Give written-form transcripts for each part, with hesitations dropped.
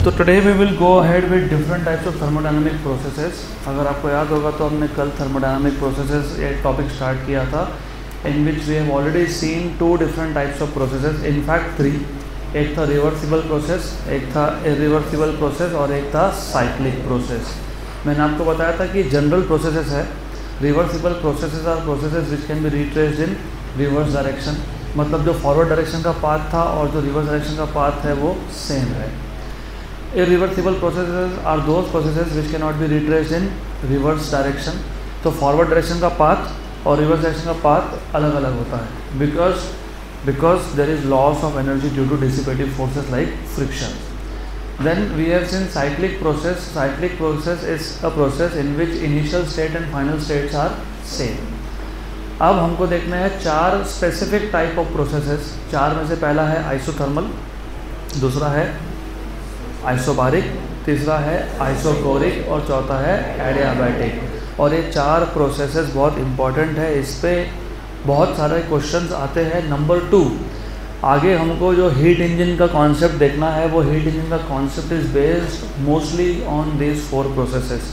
तो today we will go ahead with different types of thermodynamic processes. अगर आपको याद होगा तो हमने कल थर्मोडायनामिक प्रोसेसेस एक टॉपिक स्टार्ट किया था in which we have already seen two different types of processes, in fact three. एक था रिवर्सिबल प्रोसेस, एक था इरिवर्सिबल प्रोसेस और एक था साइक्लिक प्रोसेस। मैंने आपको बताया था कि जनरल प्रोसेसेस है, reversible processes are processes which can be retraced in reverse direction, मतलब जो फॉरवर्ड डायरेक्शन का पाथ था और जो रिवर्स डायरेक्शन का पाथ है वो सेम है। Irreversible processes are those processes which can not be retraced in reverse direction. तो फॉरवर्ड डायरेक्शन का पाथ और रिवर्स डायरेक्शन का पाथ अलग अलग होता है because there is loss of energy due to dissipative forces like friction. Then we have seen cyclic process. Cyclic process is a process in which initial state and final states are same. अब हमको देखना है चार specific type of processes. चार में से पहला है आइसोथर्मल, दूसरा है आइसोबारिक, तीसरा है आइसोकोरिक और चौथा है एडियाबैटिक। और ये चार प्रोसेसेस बहुत इंपॉर्टेंट है, इस पर बहुत सारे क्वेश्चंस आते हैं। नंबर 2, आगे हमको जो हीट इंजन का कॉन्सेप्ट देखना है, वो हीट इंजन का concept is based mostly on this 4 processes.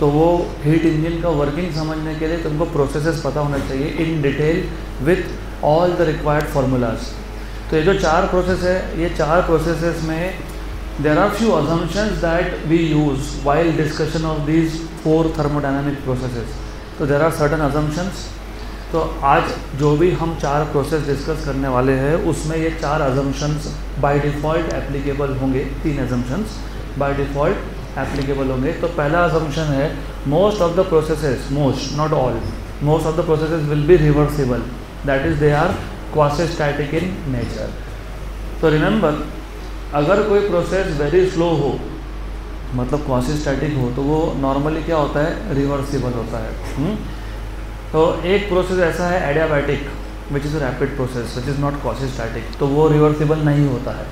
तो वो हीट इंजन का वर्किंग समझने के लिए तुमको प्रोसेसेस पता होना चाहिए in detail with all the required formulas. तो ये जो चार प्रोसेस है, ये चार प्रोसेसेस में there are few assumptions that we use while discussion of these 4 thermodynamic processes. तो देयर आर सर्टन अजम्पशंस। तो आज जो भी हम चार प्रोसेस डिस्कस करने वाले हैं उसमें ये चार अजम्पशंस बाय डिफ़ॉल्ट एप्लीकेबल होंगे। 3 अजम्पशंस बाय डिफ़ॉल्ट एप्लीकेबल होंगे। तो पहला अजम्पशन है most of the processes, most not all, most of the processes will be reversible, that is they are quasi static in nature. तो remember, अगर कोई process very slow हो, मतलब quasi static हो, तो वो नॉर्मली क्या होता है, रिवर्सिबल होता है। तो एक प्रोसेस ऐसा है adiabatic which is a rapid process which is not quasi static, तो वो रिवर्सिबल नहीं होता है।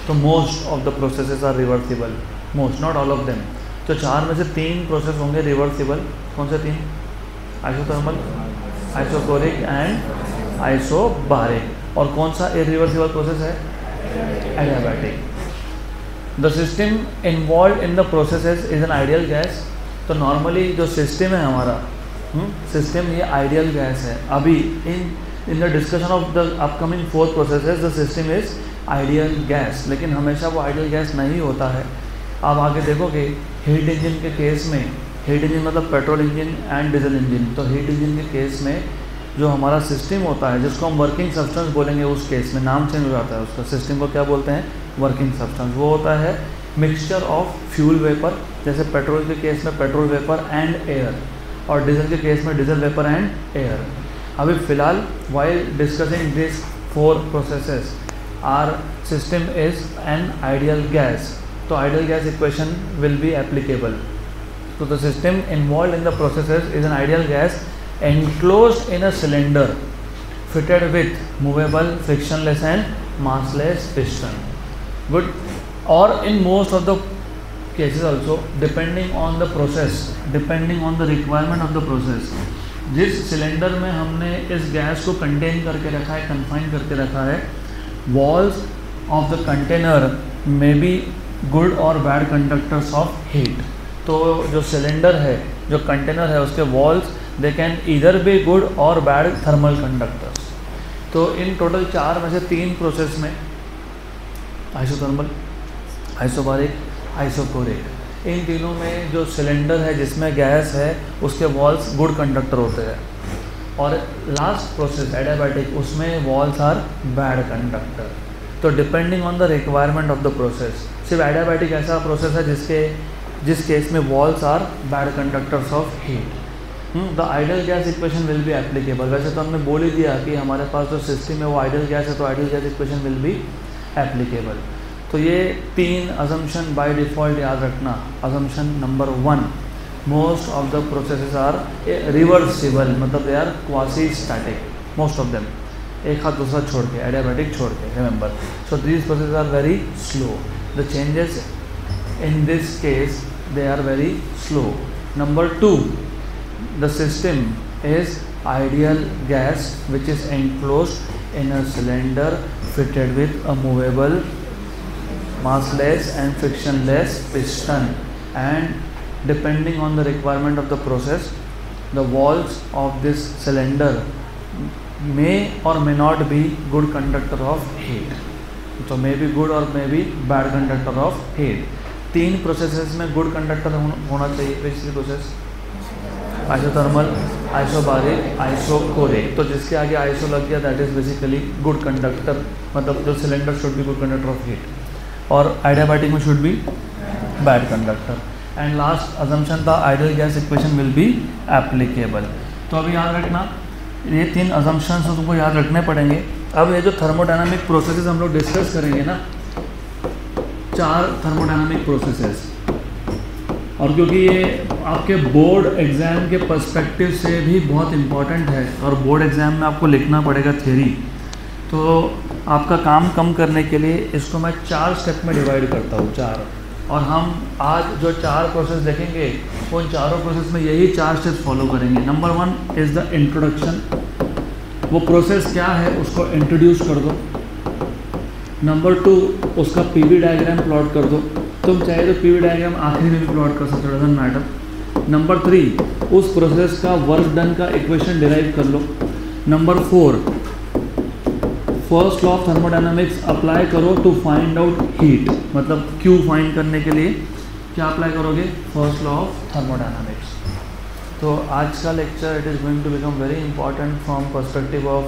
तो most of the processes are reversible, most not all of them. तो चार में से 3 प्रोसेस होंगे रिवर्सिबल। कौन से 3? Isothermal, isochoric and isobaric. और कौन सा इरिवर्सिबल प्रोसेस है? Adiabatic. The system involve in the processes is an ideal gas. तो नॉर्मली जो सिस्टम है हमारा, सिस्टम ये आइडियल गैस है। अभी in the discussion of the upcoming 4 processes the system is ideal gas, लेकिन हमेशा वो आइडियल गैस नहीं होता है। आप आगे देखोगे हीट इंजन के केस में, हीट इंजन मतलब petrol engine and diesel engine, तो हीट इंजन के केस में जो हमारा सिस्टम होता है, जिसको हम वर्किंग सब्सटेंस बोलेंगे, उस केस में नाम चेंज हो जाता है उसका। सिस्टम को क्या बोलते हैं? Working substance. वो होता है मिक्सचर ऑफ फ्यूल वेपर, जैसे पेट्रोल के केस में पेट्रोल वेपर एंड एयर, और डीजल के केस में डीजल वेपर एंड एयर। अभी फ़िलहाल while discussing this 4 processes our system is an ideal gas. तो ideal gas equation will be applicable. तो the system involve in the processes is an ideal gas enclosed in a cylinder fitted with movable frictionless and massless piston. Good. Or in most of the cases also, depending on the process, depending on the requirement of the process, जिस cylinder में हमने इस gas को contain करके रखा है, confine करके रखा है, walls of the container may be good or bad conductors of heat. तो जो सिलेंडर है, जो कंटेनर है, उसके walls they can either be good और बैड थर्मल कंडक्टर्स। तो इन टोटल 4 में से 3 प्रोसेस में, आइसोथर्मल, आइसोबारिक, आइसोकोरिक, इन तीनों में जो सिलेंडर है जिसमें गैस है उसके वॉल्स गुड कंडक्टर होते हैं। और लास्ट प्रोसेस एडियाबैटिक, उसमें वॉल्स आर बैड कंडक्टर। तो depending on the requirement of the process, सिर्फ एडियाबैटिक ऐसा प्रोसेस है जिस केस में walls are bad conductors of heat. The ideal gas equation will be applicable. वैसे तो हमने बोल ही दिया कि हमारे पास जो सिस्टम है वो आइडियल गैस है, तो ideal gas equation will be applicable. तो ये 3 अजम्पशन बाय डिफ़ॉल्ट याद रखना। Assumption number 1, most of the processes are reversible, मतलब they are quasi static, most of them, एक हाथ दूसरा छोड़ के, एडियाबैटिक छोड़ के, remember. So these processes are very slow, the changes in this case they are very slow. Number 2, the system is ideal gas which is enclosed in a cylinder fitted with a movable massless and frictionless piston, and depending on the requirement of the process, the walls of this cylinder may or may not be good conductor of heat. तो मे be good और may be bad conductor of heat. 3 processes में good conductor होना चाहिए basically process, isothermal, isobaric, isochoric. तो जिसके आगे iso लग गया that is basically good conductor, मतलब जो cylinder should be good conductor of heat, और आइडियाबैटिक में should be bad conductor. And last assumption था ideal gas equation will be applicable. तो अभी याद रखना ये 3 अजम्पशंस तुमको याद रखने पड़ेंगे. अब ये जो थर्मोडायनामिक प्रोसेसेस हम लोग डिस्कस करेंगे ना, 4 थर्मोडायनामिक प्रोसेसेस, और क्योंकि ये आपके बोर्ड एग्ज़ाम के पर्सपेक्टिव से भी बहुत इम्पॉर्टेंट है और बोर्ड एग्ज़ाम में आपको लिखना पड़ेगा थ्योरी, तो आपका काम कम करने के लिए इसको मैं 4 स्टेप में डिवाइड करता हूँ, 4. और हम आज जो 4 प्रोसेस देखेंगे उन चारों प्रोसेस में यही 4 स्टेप्स फॉलो करेंगे. Number 1 is the introduction. वो प्रोसेस क्या है उसको इंट्रोड्यूस कर दो. नंबर 2 उसका पीवी डायग्राम प्लॉट कर दो. तुम चाहे तो पीवी डायग्राम आखिरी में भी प्लॉट कर सकते हो, डजंट मैटर. नंबर 3 उस प्रोसेस का वर्क डन का इक्वेशन डिराइव कर लो. Number 4 first law of thermodynamics apply करो टू फाइंड आउट हीट, मतलब क्यू फाइंड करने के लिए क्या अप्लाई करोगे, फर्स्ट लॉ ऑफ थर्मोडायनामिक्स. तो आज का lecture it is going to become very important from perspective of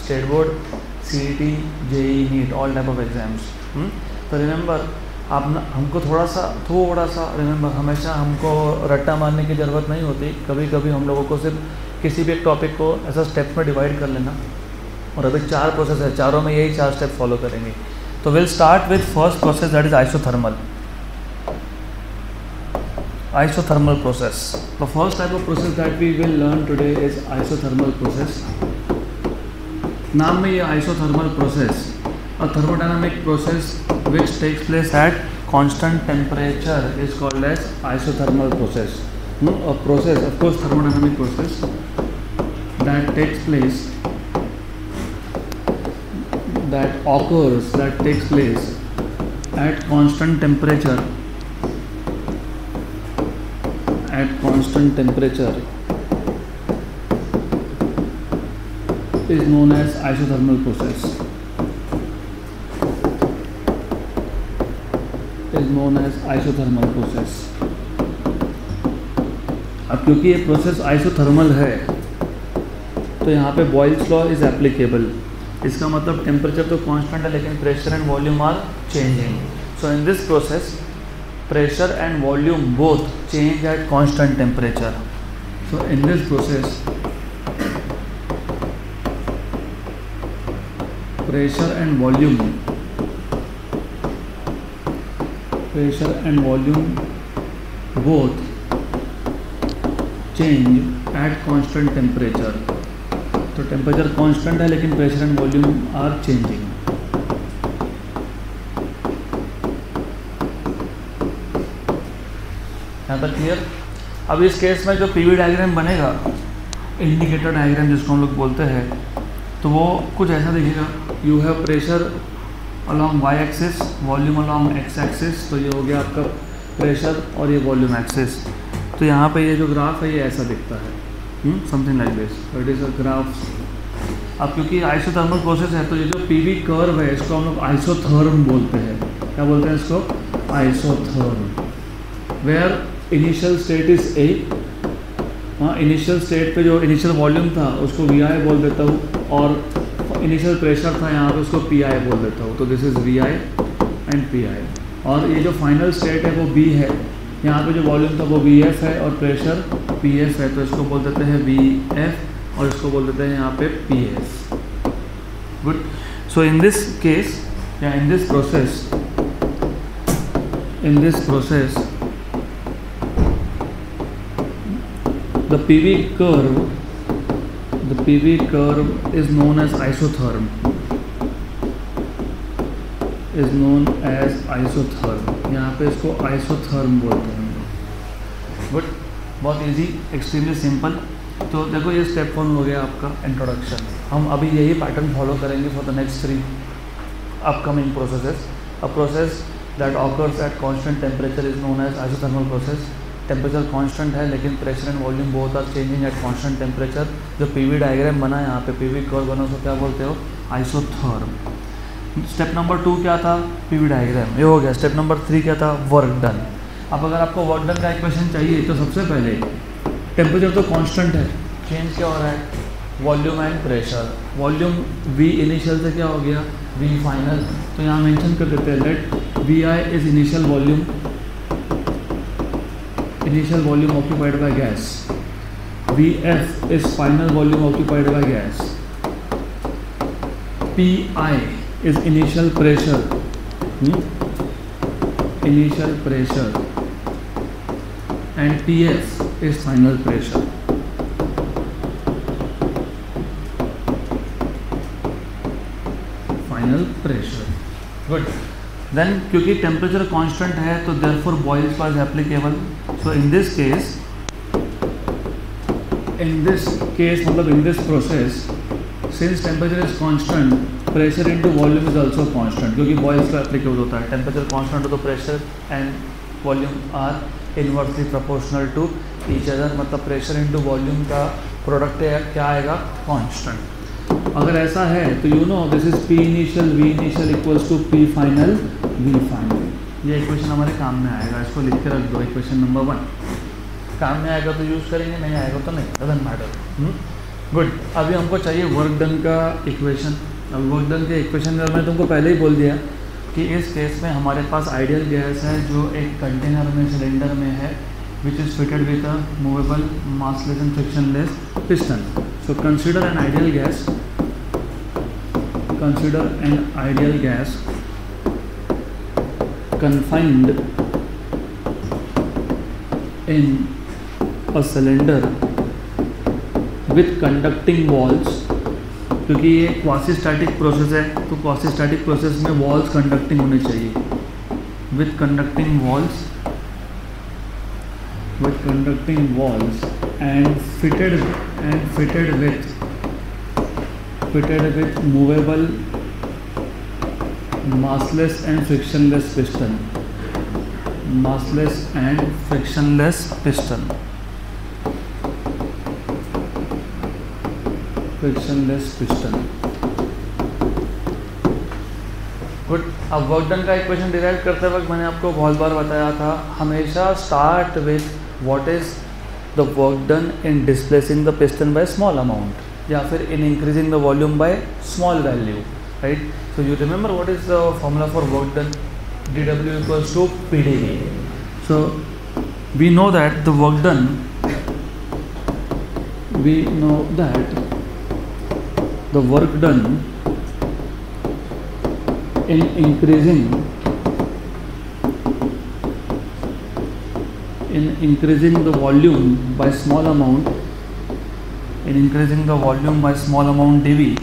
state board, CET, JEE, NEET, all type of exams. तो रिमेंबर आप हमको थोड़ा सा रिमेंबर, हमेशा हमको रट्टा मारने की ज़रूरत नहीं होती. कभी कभी हम लोगों को सिर्फ किसी भी एक टॉपिक को ऐसा स्टेप में डिवाइड कर लेना. और अभी 4 प्रोसेस है, चारों में यही 4 स्टेप फॉलो करेंगे. तो will start with first process that is isothermal. Isothermal process. The first type of process that we will learn today is isothermal process. नाम में ये isothermal process, a thermodynamic process which takes place at constant temperature is called as isothermal process. A process, of course, thermodynamic process that takes place, that occurs, that takes place at constant temperature. At constant temperature is known as isothermal process. Is known as isothermal process. अब क्योंकि ये process isothermal है तो यहाँ पे boils law is applicable. इसका मतलब temperature तो कांस्टेंट है लेकिन pressure and volume are changing. So in this process pressure and volume both change at constant temperature. So in this process pressure and volume both change at constant temperature. तो temperature constant है लेकिन pressure and volume are changing. यहाँ तक clear. अब इस case में जो PV diagram बनेगा, इंडिकेटर डायग्राम जिसको हम लोग बोलते हैं, तो वो कुछ ऐसा दिखेगा. You have pressure along Y axis, volume along X axis. तो ये हो गया आपका प्रेशर और ये वॉल्यूम एक्सिस. तो यहाँ पे ये जो ग्राफ है ये ऐसा दिखता है, something like this. It is a graph. अब क्योंकि आइसोथर्मल प्रोसेस है तो ये जो पीवी कर्व है इसको हम लोग आइसोथर्म बोलते हैं. क्या बोलते हैं इसको? Isotherm. Where initial state is A. हाँ, इनिशियल स्टेट पे जो इनिशियल वॉल्यूम था उसको VI बोल देता हूँ, और इनिशियल प्रेशर था यहाँ पे उसको PI बोल देता हूँ. तो this is VI and PI. और ये जो फाइनल स्टेट है वो B है. यहाँ पे जो वॉल्यूम था वो VF है और प्रेशर PF है. तो इसको बोल देते हैं VF और इसको बोल देते हैं यहाँ पे PF. Good. So in this case या in this process the PV curve is known as isotherm. यहाँ पे इसको isotherm बोलते हैं. गुड. बहुत इजी, एक्सट्रीमली सिंपल. तो देखो ये स्टेप 1 हो गया आपका इंट्रोडक्शन. हम अभी यही पैटर्न फॉलो करेंगे for the next 3 upcoming processes. A process that occurs at constant temperature is known as isothermal process. Temperature constant है लेकिन pressure and volume both are changing at constant temperature. जो PV diagram बना है यहाँ पे, PV curve बना, उसको क्या बोलते हो? आइसोथर्म। स्टेप नंबर 2 क्या था? पीवी डायग्राम, ये हो गया। स्टेप नंबर 3 क्या था? Work done. अब अगर आपको वर्क डन का इक्वेशन चाहिए तो सबसे पहले टेम्परेचर तो कांस्टेंट है, चेंज क्या हो रहा है? Volume and pressure. Volume V initial से क्या हो गया? V final. तो यहाँ मेंशन कर देते हैं, let Vi is initial volume, initial volume occupied by gas, Vf is final volume occupied by gas, Pi is initial pressure, initial pressure, and Tf is final pressure. Pressure, good. Then क्योंकि temperature constant है तो therefore Boyle's law is applicable. So in this case मतलब in this process, since temperature is constant, pressure into volume is also constant, क्योंकि Boyle's law applicable होता है। Temperature constant हो तो pressure and volume are inversely proportional to each other, मतलब pressure into volume का product क्या आएगा? Constant. अगर ऐसा है तो you know this is P initial V initial equals to P final V final. ये इक्वेशन हमारे काम में आएगा, इसको लिख के रख दो। इक्वेशन नंबर 1 काम में आएगा तो यूज़ करेंगे, नहीं आएगा तो नहीं, डजंट मैटर। गुड। अभी हमको चाहिए वर्क डन का इक्वेशन। अब वर्क डन के इक्वेशन में मैंने तुमको पहले ही बोल दिया कि इस केस में हमारे पास आइडियल गैस है जो एक कंटेनर में, सिलेंडर में है, which is fitted with a movable massless and frictionless piston. So consider an ideal gas, confined in a cylinder with conducting walls। क्योंकि ये क्वासी स्टैटिक प्रोसेस है तो क्वासी स्टैटिक प्रोसेस में वॉल्स कंडक्टिंग होने चाहिए, with conducting walls and fitted with movable massless and frictionless piston, good. अब work done का equation derive करते वक्त मैंने आपको बहुत बार बताया था, हमेशा start with what is the work done in displacing the piston by small amount, या फिर इन increasing the volume by small value, right. So you remember what is the formula for work done? dW equals to PdV. So we know that the work done, in increasing the volume by small amount, dV,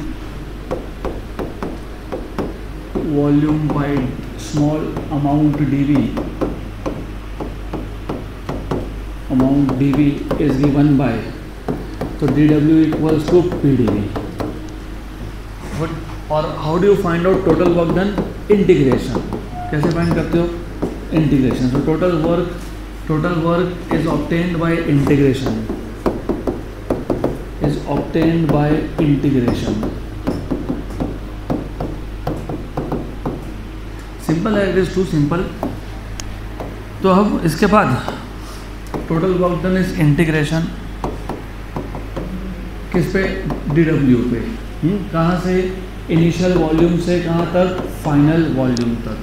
volume by small amount dV is given by, so dW equals to PdV. Good. और how do you find out total work done? Integration. कैसे find करते हो? Integration. So total work is obtained by integration. Simple है, it is to simple. तो अब इसके बाद total work done is integration किस पे? dW पे। कहाँ से? इनिशियल वॉल्यूम से कहाँ तक? फाइनल वॉल्यूम तक।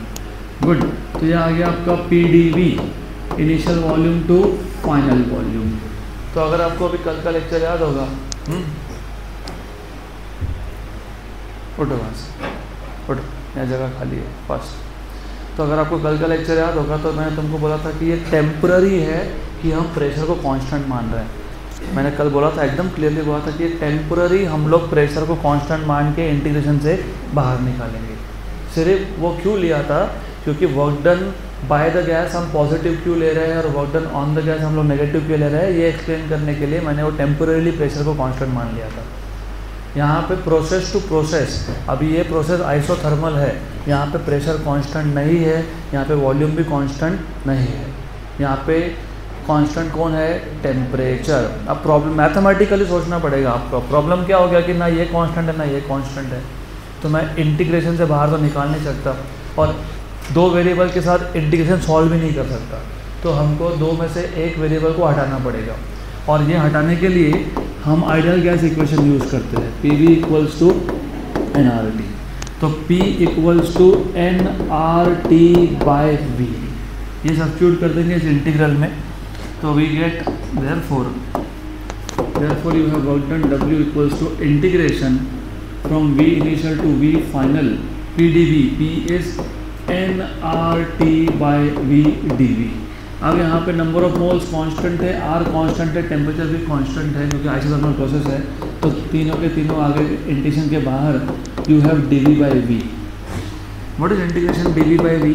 गुड। तो ये आ गया आपका PdV, initial volume to final volume. तो अगर आपको अभी कल का लेक्चर याद होगा, उठो वहाँ से, उठो, यह जगह खाली है फर्स्ट। तो अगर आपको कल का लेक्चर याद होगा तो मैंने तुमको बोला था कि ये टेम्पररी है कि हम प्रेशर को कांस्टेंट मान रहे हैं। मैंने कल बोला था, एकदम क्लियरली बोला था कि ये टेम्पररी हम लोग प्रेशर को कांस्टेंट मान के इंटीग्रेशन से बाहर निकालेंगे। सिर्फ वो क्यों लिया था? क्योंकि work done by the gas हम पॉजिटिव क्यों ले रहे हैं और work done on the gas हम लोग नेगेटिव क्यों ले रहे हैं, ये एक्सप्लेन करने के लिए मैंने वो टेम्पररीली प्रेशर को कांस्टेंट मान लिया था। यहाँ पे प्रोसेस टू प्रोसेस, अभी ये प्रोसेस आइसोथर्मल है, यहाँ पे प्रेशर कांस्टेंट नहीं है, यहाँ पे वॉल्यूम भी कांस्टेंट नहीं है, यहाँ पे कांस्टेंट कौन है, टेम्परेचर। अब प्रॉब्लम मैथमेटिकली सोचना पड़ेगा आपको। प्रॉब्लम क्या हो गया कि ना ये कांस्टेंट है ना ये कांस्टेंट है, तो मैं इंटीग्रेशन से बाहर तो निकाल नहीं सकता और दो वेरिएबल के साथ इंटीग्रेशन सॉल्व भी नहीं कर सकता, तो हमको दो में से एक वेरिएबल को हटाना पड़ेगा। और ये हटाने के लिए हम आइडियल गैस इक्वेशन यूज़ करते हैं, P V equals to N R T. तो P equals to N R T by V, ये सब्स्टिट्यूट कर देंगे इस इंटीग्रल में, तो we get therefore you have work done W equals to integration from V initial to V final PdV, P is nRT by V dV। अब यहाँ पे number of moles constant है, R कांस्टेंट है, temperature भी constant है क्योंकि isothermal process है, तो तीनों के तीनों आगे इंटीग्रेशन के बाहर you have dV by V। What is integration dV by V?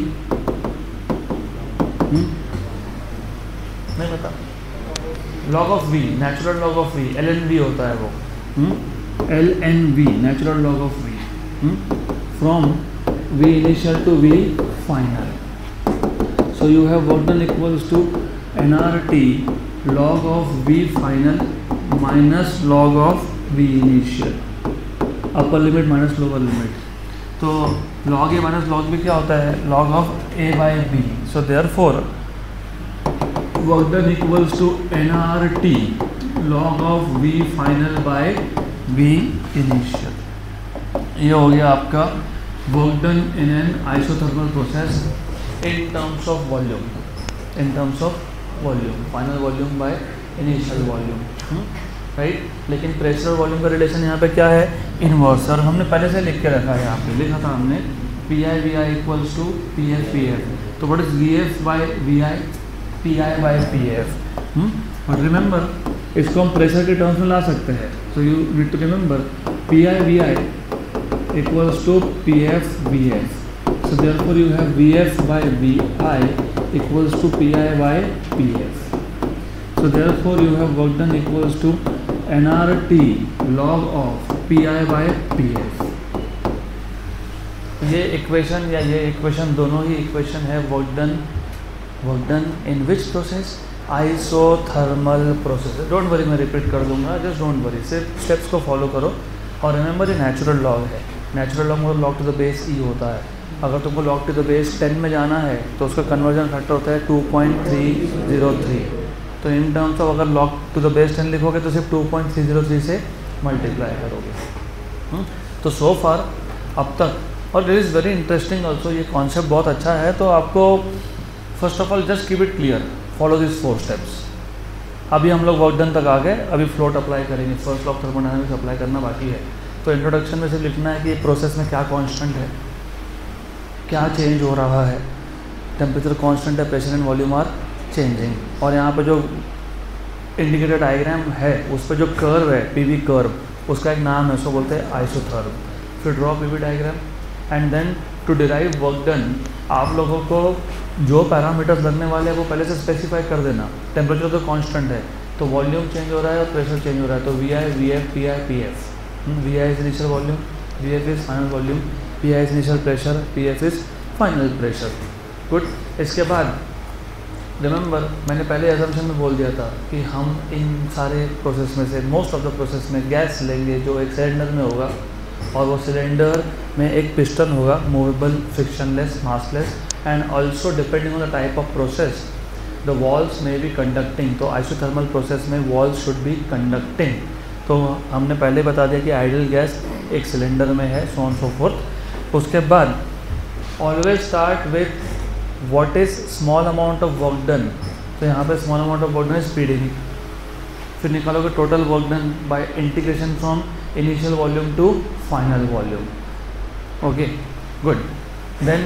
नहीं पता। Log of V, natural log of V, LNV होता है वो, LNV, natural log of V, from V initial to V final। So you have work done equals to nRT log of V final minus log of V initial, upper limit minus lower limit। तो log A minus log B क्या होता है, log of A by B। So therefore work done equals to nRT log of V final by V initial। ये हो गया आपका work done in an isothermal process in terms of volume, final volume by initial volume, right. लेकिन pressure volume का relation यहाँ पे क्या है, इनवर्स, और हमने पहले से लिख के रखा है, यहाँ पे लिखा था हमने P I V I equals to P F P F. तो what is V F by V I, P I by P F. But remember इसको हम प्रेशर के टर्म्स में ला सकते हैं, so you need to remember P I V I equals to P F V F. So therefore you have Vf by Vi equals to Pi by Pf. So therefore you have work done equals to nRT log of Pi by Pf। ये equation या ये equation दोनों ही equation है work done in which process, isothermal process. Don't worry, मैं repeat कर दूंगा, just don't worry, सिर्फ steps को फॉलो करो। और रिमेंबर ये नेचुरल लॉग है, नेचुरल लॉग मतलब लॉग टू द बेस ई होता है। अगर तुमको लॉग टू द बेस 10 में जाना है तो उसका कन्वर्जन फैक्टर होता है 2.303। तो इन टर्म्स ऑफ अगर लॉग टू द बेस 10 लिखोगे तो सिर्फ 2.303 से मल्टीप्लाई करोगे। तो सो फार अब तक, और it is very interesting also, ये कॉन्सेप्ट बहुत अच्छा है। तो आपको first of all just keep it clear, follow this 4 steps. अभी हम लोग वर्क डन तक आ गए, अभी फ्लोट अप्लाई करेंगे, first law of thermodynamics apply करना बाकी है। तो इंट्रोडक्शन में सिर्फ लिखना है कि प्रोसेस में क्या कॉन्स्टेंट है, क्या चेंज हो रहा है, टेम्परेचर कांस्टेंट है, pressure and volume are changing. और यहाँ पे जो इंडिकेटर डायग्राम है उस पर जो कर्व है पीवी कर्व, उसका एक नाम है, उसको बोलते हैं आइसोथर्म। फिर draw PV diagram and then to derive work done आप लोगों को जो पैरामीटर्स लगने वाले हैं वो पहले से स्पेसिफाई कर देना। टेम्परेचर तो कांस्टेंट है, तो वॉल्यूम चेंज हो रहा है और प्रेशर चेंज हो रहा है, तो V I V F P I P F. V I is initial volume, V F is final volume, P I is initial pressure, P F is final pressure. Good. इसके बाद remember मैंने पहले assumption में बोल दिया था कि हम इन सारे प्रोसेस में से मोस्ट ऑफ द प्रोसेस में गैस लेंगे जो एक सिलेंडर में होगा, और वो सिलेंडर में एक पिस्टन होगा, movable, frictionless, massless, and also depending on the type of process the walls में बी कंडक्टिंग। तो आइसोथर्मल प्रोसेस में वॉल्स शुड बी कंडक्टिंग। तो हमने पहले बता दिया कि आइडियल गैस एक सिलेंडर में है, सो ऑन सो फोर्थ। उसके बाद always start with what is small amount of work done. तो यहाँ पे small amount of work done is PdV. फिर निकालोगे total work done by integration from initial volume to final volume. Okay good. Then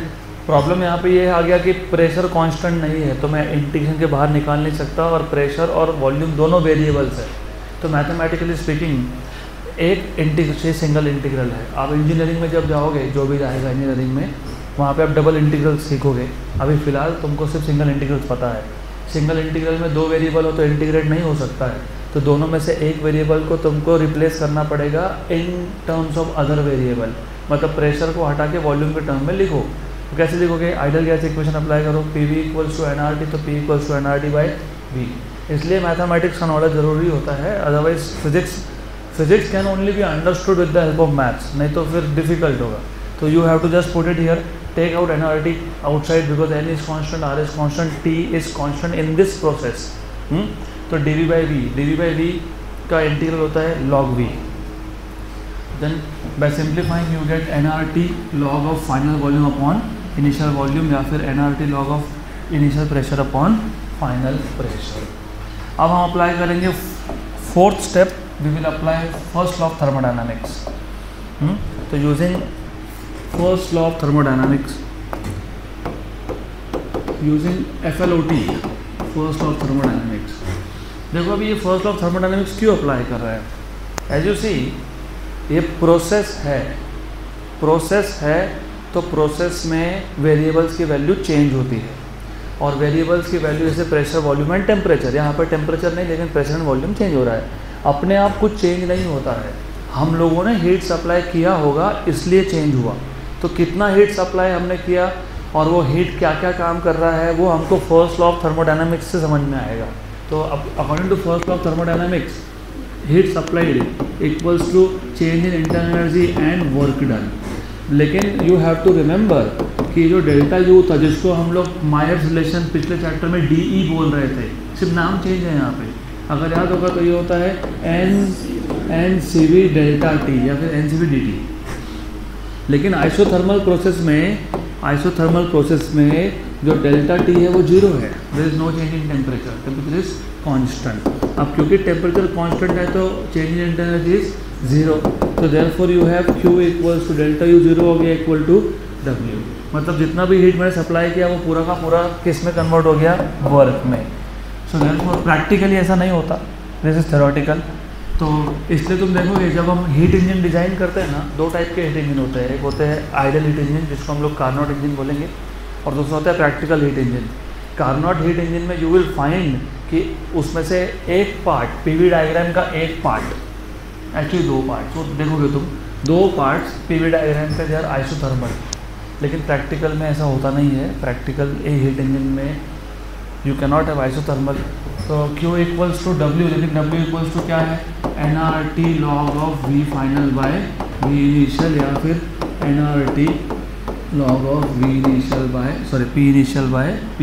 problem यहाँ पे ये आ गया कि प्रेशर कांस्टेंट नहीं है, तो मैं इंटीग्रेशन के बाहर निकाल नहीं सकता, और प्रेशर और वॉल्यूम दोनों वेरिएबल्स है। तो मैथमेटिकली स्पीकिंग एक इंटीग्रेशन सिंगल इंटीग्रल है। आप इंजीनियरिंग में जब जाओगे, जो भी जाएगा इंजीनियरिंग में, वहाँ पे आप डबल इंटीग्रल सीखोगे। अभी फ़िलहाल तुमको सिर्फ सिंगल इंटीग्रल्स पता है। सिंगल इंटीग्रल में दो वेरिएबल हो तो इंटीग्रेट नहीं हो सकता है, तो दोनों में से एक वेरिएबल को तुमको रिप्लेस करना पड़ेगा इन टर्म्स ऑफ अदर वेरिएबल। मतलब प्रेशर को हटा के वॉल्यूम के टर्म में लिखो। तो कैसे लिखोगे, आइडियल गैस इक्वेशन अप्लाई करो, P V equals to N R T, तो P equals to N R T by V. इसलिए मैथमेटिक्स का नॉलेज ज़रूरी होता है, otherwise physics can only be understood with the help of maths, नहीं तो फिर डिफिकल्ट होगा। तो you have to just put it here, take out N R T outside because N is constant, R is constant, T is constant in this process. तो D V by V का integral होता है log V. Then by simplifying you get N R T log of final volume upon initial volume, या फिर N R T log of initial pressure upon final pressure. अब हम apply करेंगे fourth step, we will apply first law of thermodynamics. तो using first law of thermodynamics, using FLOT, first law of thermodynamics. देखो अभी ये first law of thermodynamics क्यों apply कर रहा है, एज यू सी ये प्रोसेस है तो प्रोसेस में वेरिएबल्स की वैल्यू चेंज होती है, और वेरिएबल्स की वैल्यू जैसे प्रेशर, वॉल्यूम एंड टेम्परेचर, यहाँ पर टेम्परेचर नहीं लेकिन प्रेशर एंड वॉल्यूम चेंज हो रहा है, अपने आप कुछ चेंज नहीं होता है, हम लोगों ने हीट सप्लाई किया होगा इसलिए चेंज हुआ। तो कितना हीट सप्लाई हमने किया और वो हीट क्या क्या काम कर रहा है वो हमको फर्स्ट लॉ ऑफ थर्मोडायनामिक्स से समझ में आएगा। तो according to first law of thermodynamics, heat supplied equals to change in internal energy and work done. लेकिन यू हैव टू रिमेंबर कि जो डेल्टा यू था, जिसको हम लोग मायर्स रिलेशन पिछले चैप्टर में DE बोल रहे थे, सिर्फ नाम चेंज है यहाँ पे, अगर याद होगा तो ये होता है NCV डेल्टा T या फिर NCV dt। लेकिन आइसोथर्मल प्रोसेस में जो डेल्टा T है वो 0 है, there is no change in temperature, temperature is constant. अब क्योंकि टेम्परेचर कांस्टेंट है तो change in internal energy is 0, तो therefore you have Q equals to delta U 0 हो गया इक्वल टू W। मतलब जितना भी हीट मैंने सप्लाई किया वो पूरा का पूरा किस में कन्वर्ट हो गया, वर्क में। सो देयरफॉर प्रैक्टिकली ऐसा नहीं होता, दिस इज थ्योरेटिकल। तो इसलिए तुम देखोगे जब हम हीट इंजन डिज़ाइन करते हैं ना, दो टाइप के हीट इंजन होते हैं, एक होते हैं आइडियल हीट इंजन जिसको हम लोग कार्नोट इंजन बोलेंगे, और दूसरा होता है practical heat engine. Carnot heat engine में यू विल फाइंड कि उसमें से एक पार्ट, पीवी डायग्राम का एक पार्ट, एक्चुअली दो पार्ट, तो देखोगे तुम दो पार्ट्स पीवी डायग्राम का, दे आर आइसोथर्मल। लेकिन प्रैक्टिकल में ऐसा होता नहीं है, प्रैक्टिकल हीट इंजन में you can not have isothermal. तो Q इक्वल्स टू W, लेकिन W इक्वल्स टू क्या है, nRT log of V final by V initial, या फिर nRT log of V initial by P initial by P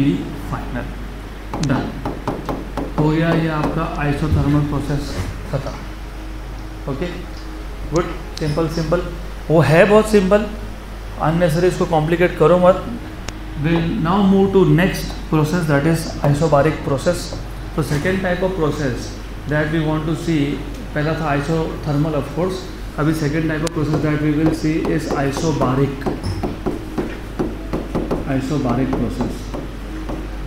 final. Done हो गया ये आपका आइसोथर्मल प्रोसेस खत्म। ओके गुड, सिंपल, वो है बहुत सिंपल, अननेसेसरी इसको कॉम्प्लिकेट करो मत। Will now move to next process, that is isobaric process. तो second type of process that we want to see, पहला था आइसोथर्मल ऑफ कोर्स, अभी second type of process that we will see is isobaric process.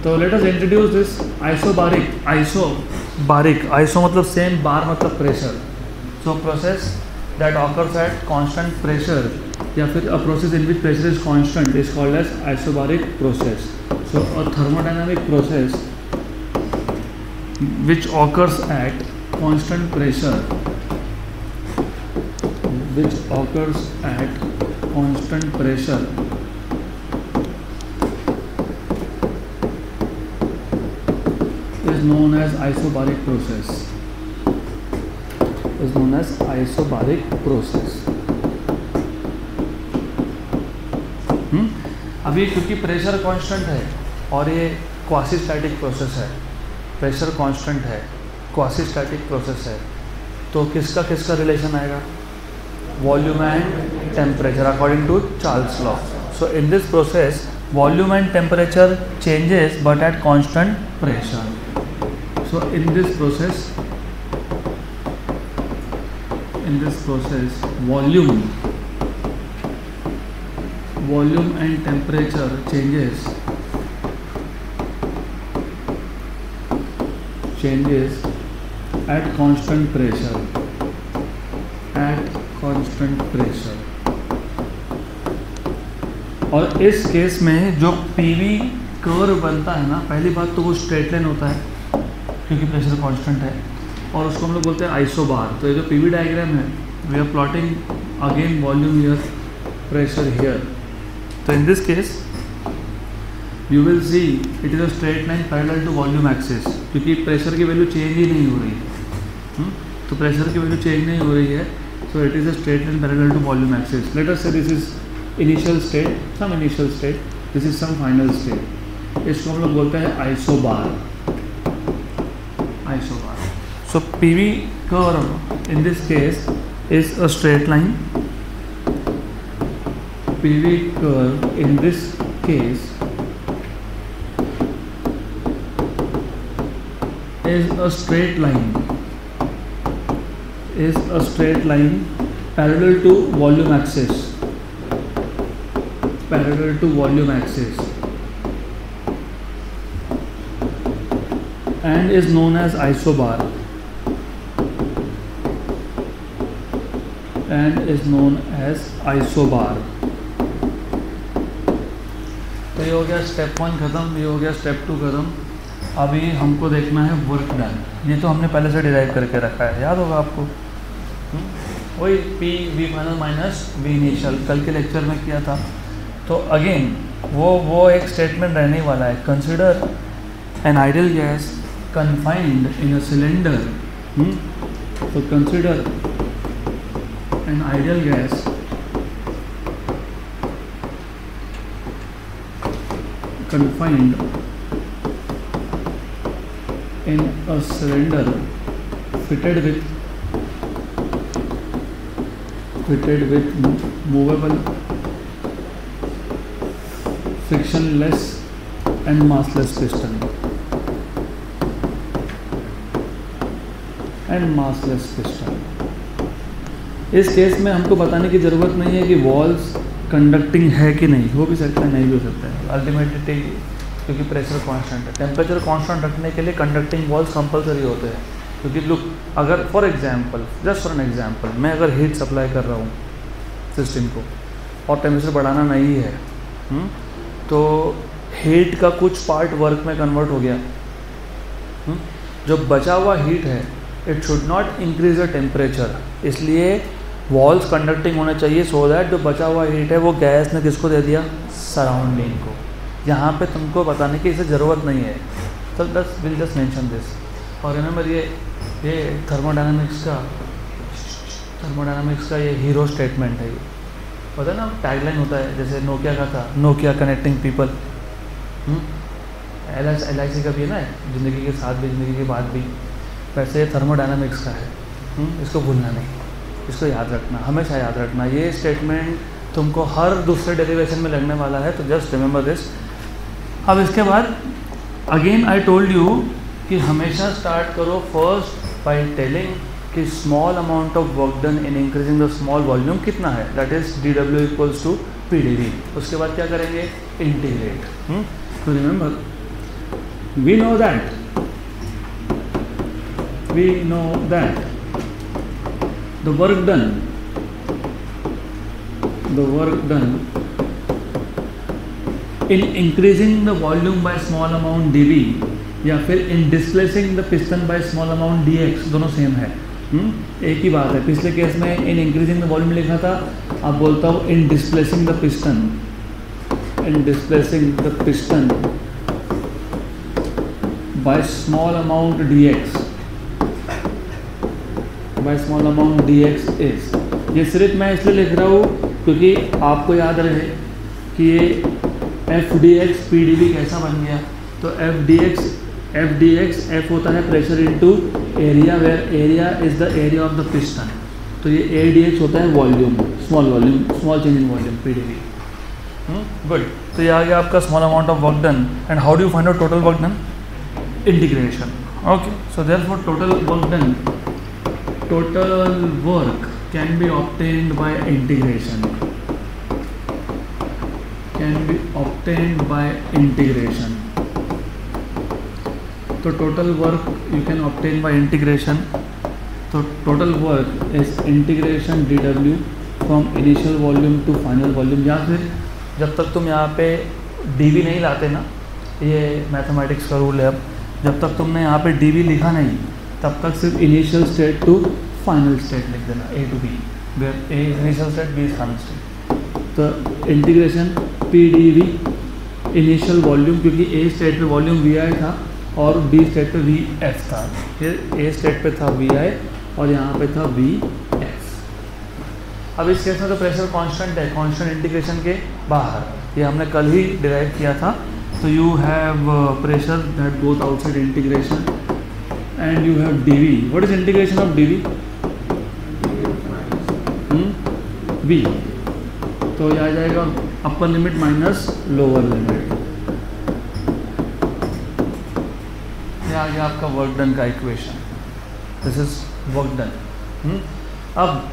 तो let us introduce this isobaric. Iso मतलब same, bar मतलब pressure. So process that occurs at constant pressure, या फिर a process in which pressure is constant is called as isobaric process. So a thermodynamic process which occurs at constant pressure is known as isobaric process। अभी क्योंकि pressure constant है और ये quasi static process है, pressure constant है, quasi static process है, तो किसका रिलेशन आएगा, volume and temperature according to Charles law. So in this process volume and temperature changes but at constant pressure. So in this process volume and temperature changes at constant pressure, और इस case में जो PV curve बनता है ना, पहली बात तो वो स्ट्रेट लाइन होता है क्योंकि प्रेशर कांस्टेंट है, और उसको हम लोग बोलते हैं आइसोबार। तो ये जो PV डायग्राम है, we are plotting again volume here pressure here. So in this case you will see it is a straight line parallel to volume axis, क्योंकि प्रेशर की वैल्यू चेंज ही नहीं हो रही है, तो प्रेशर की वैल्यू चेंज नहीं हो रही है, so it is a straight line parallel to volume axis. Let us say this is initial state, some initial state, this is some final state. इसको हम लोग बोलते हैं isobar. So PV curve in this case is a straight line. PV curve in this case is a straight line. Is a straight line parallel to volume axis. Parallel to volume axis. And is known as isobar. And is known as isobar. तो ये हो गया step 1 ख़त्म, ये हो गया step 2 ख़त्म. अभी हमको देखना है वर्क डन. ये तो हमने पहले से डिराइव करके रखा है, याद होगा आपको. वही P V final minus V initial कल के लेक्चर में किया था. तो अगेन वो एक स्टेटमेंट रहने वाला है. Consider N ideal gas confined in a cylinder. So consider an ideal gas confined in a cylinder fitted with movable, frictionless and massless piston. And massless piston. इस केस में हमको बताने की ज़रूरत नहीं है कि वॉल्स कंडक्टिंग है कि नहीं, हो भी सकता है नहीं भी हो सकता है. अल्टीमेटली क्योंकि प्रेशर कांस्टेंट है, टेम्परेचर कांस्टेंट रखने के लिए कंडक्टिंग वॉल्स कंपलसरी होते हैं. क्योंकि लुक, अगर for example, just for an example, मैं अगर हीट सप्लाई कर रहा हूँ सिस्टम को और टेम्परेचर बढ़ाना नहीं है, तो हीट का कुछ पार्ट वर्क में कन्वर्ट हो गया. जो बचा हुआ हीट है it should not increase the temperature, इसलिए वॉल्स कंडक्टिंग होने चाहिए सो दैट जो बचा हुआ हीट है वो गैस ने किसको दे दिया, सराउंडिंग को. यहाँ पे तुमको बताने की इसे ज़रूरत नहीं है. तो बस विल जस्ट मेंशन दिस. और रिमेंबर ये थर्मोडायनामिक्स का ये हीरो स्टेटमेंट है. ये पता है ना, टैगलाइन होता है जैसे नोकिया का था, नोकिया कनेक्टिंग पीपल. LIC का भी है ना, ज़िंदगी के साथ भी ज़िंदगी के बाद भी. वैसे ये थर्मोडायनामिक्स का है. इसको भूलना नहीं, इसको याद रखना, हमेशा याद रखना. ये स्टेटमेंट तुमको हर दूसरे डेरिवेशन में लगने वाला है, तो जस्ट रिमेंबर दिस. अब इसके बाद अगेन आई टोल्ड यू कि हमेशा स्टार्ट करो फर्स्ट बाय टेलिंग कि small amount of work done in increasing the small volume कितना है, that is dW equals to PdV. उसके बाद क्या करेंगे, इंटीग्रेट. तो remember we know that the work done in increasing the volume by small amount dV या फिर in displacing the piston by small amount dx, दोनों सेम है. एक ही बात है. पिछले केस में in increasing the volume लिखा था, अब बोलता हूँ in displacing the piston by small amount dx is. ये सिर्फ मैं इसलिए लिख रहा हूँ क्योंकि आपको याद रहे कि ये FdX PdV कैसा बन गया. तो FdX F होता है pressure into area, where area is the area of the piston. तो ये AdX होता है volume, small change in volume, PdV. Good. तो ये आ गया आपका small amount of work done. And how do you find out total work done? Integration. Okay, so therefore total work can be obtained by integration. So total work you can obtain by integration. So total work is integration dW from initial volume to final volume. या फिर जब तक तुम यहाँ पे dV नहीं लाते ना, ये मैथमेटिक्स का रूल है. अब जब तक तुमने यहाँ पे dV लिखा नहीं, तब तक सिर्फ initial state to final state लिख देना, A to B, where A is initial state, B is final state. तो integration P D V initial volume, क्योंकि ए स्टेट पे वॉल्यूम वी आई था और बी स्टेट पे वी एफ था, फिर ए स्टेट पे था वी आई और यहाँ पे था वी एफ। अब इस केस में तो प्रेशर कांस्टेंट है, कांस्टेंट इंटीग्रेशन के बाहर, ये हमने कल ही डिराइव किया था। तो you have pressure that goes outside integration and you have D V. What is integration of D V? V, तो ये आ जाएगा upper limit minus lower limit, ये आ गया आपका वर्क डन का equation. This is work done. अब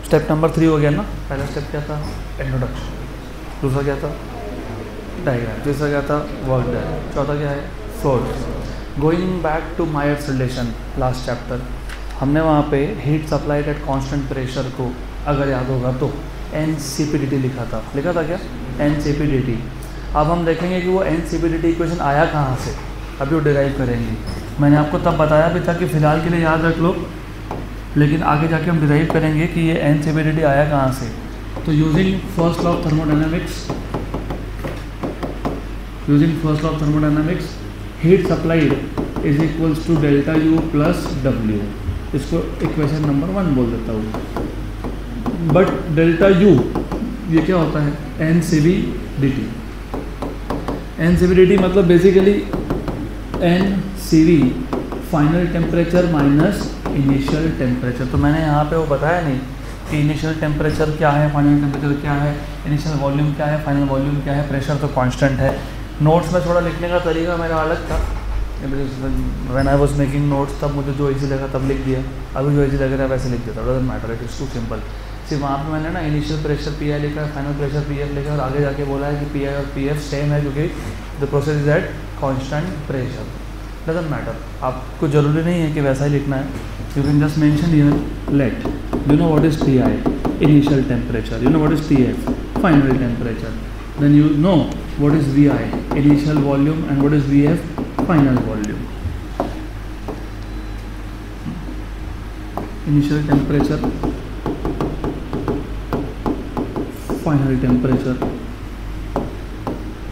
स्टेप नंबर 3 हो गया ना। पहला स्टेप क्या था? इंट्रोडक्शन। दूसरा क्या था? डायग्राम। तीसरा क्या था? Work done. चौथा क्या है? Fourth. Going back to Mayer's relation, last chapter, हमने वहाँ पे heat supplied at constant pressure को, अगर याद होगा तो NCPDT लिखा था क्या? NCPDT। अब हम देखेंगे कि वो NCPDT इक्वेशन आया कहाँ से, अभी वो डिराइव करेंगे। मैंने आपको तब बताया भी था कि फ़िलहाल के लिए याद रख लो, लेकिन आगे जाके हम डिराइव करेंगे कि ये NCPDT आया कहाँ से। तो using first law of thermodynamics, heat supplied is equals to delta U plus W. इसको इक्वेशन नंबर 1 बोल देता हूँ। बट डेल्टा यू ये क्या होता है? NCVDT। NCVDT मतलब basically NCV final temperature minus initial temperature. तो मैंने यहाँ पे वो बताया नहीं कि इनिशियल टेम्परेचर क्या है, फाइनल टेम्परेचर क्या है, इनिशियल वॉल्यूम क्या है, फाइनल वॉल्यूम क्या है, प्रेशर तो कांस्टेंट है। नोट्स में थोड़ा लिखने का तरीका मेरा अलग था। When I was making notes तब मुझे जो इजी लगा तब लिख दिया, अभी जो इजी लग रहा है वैसे लिख देता। Doesn't matter, it is too simple. सिर्फ वहाँ पे मैंने ना इनिशियल प्रेशर पी आई लिखा है, फाइनल प्रेशर पी एफ लिखा है और आगे जाके बोला है कि पी आई और पी एफ सेम है क्योंकि the process is at constant pressure. Doesn't matter, आपको ज़रूरी नहीं है कि वैसा ही लिखना है। You can just mention here let you know what is T I initial temperature, you know what is T F final temperature, then you know what is V I initial volume and what is V F final volume. Initial temperature, final temperature,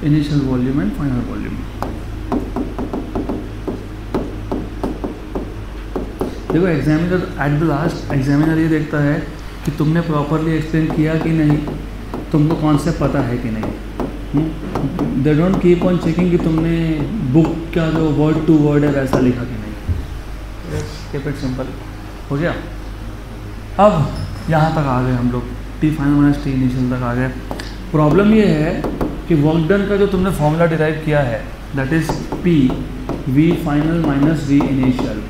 initial volume and final volume. देखो examiner at the last examiner ये देखता है कि तुमने properly explain किया कि नहीं, तुमको कॉन्सेप्ट पता है कि नहीं। They don't keep on checking कि तुमने बुक का जो वर्ड टू वर्ड है वैसा लिखा कि नहीं। Keep it simple. हो गया। अब यहाँ तक आ गए हम लोग, T final minus T initial तक आ गए। प्रॉब्लम ये है कि वर्क डन का जो तुमने फॉर्मूला डिराइव किया है that is P V final minus V initial.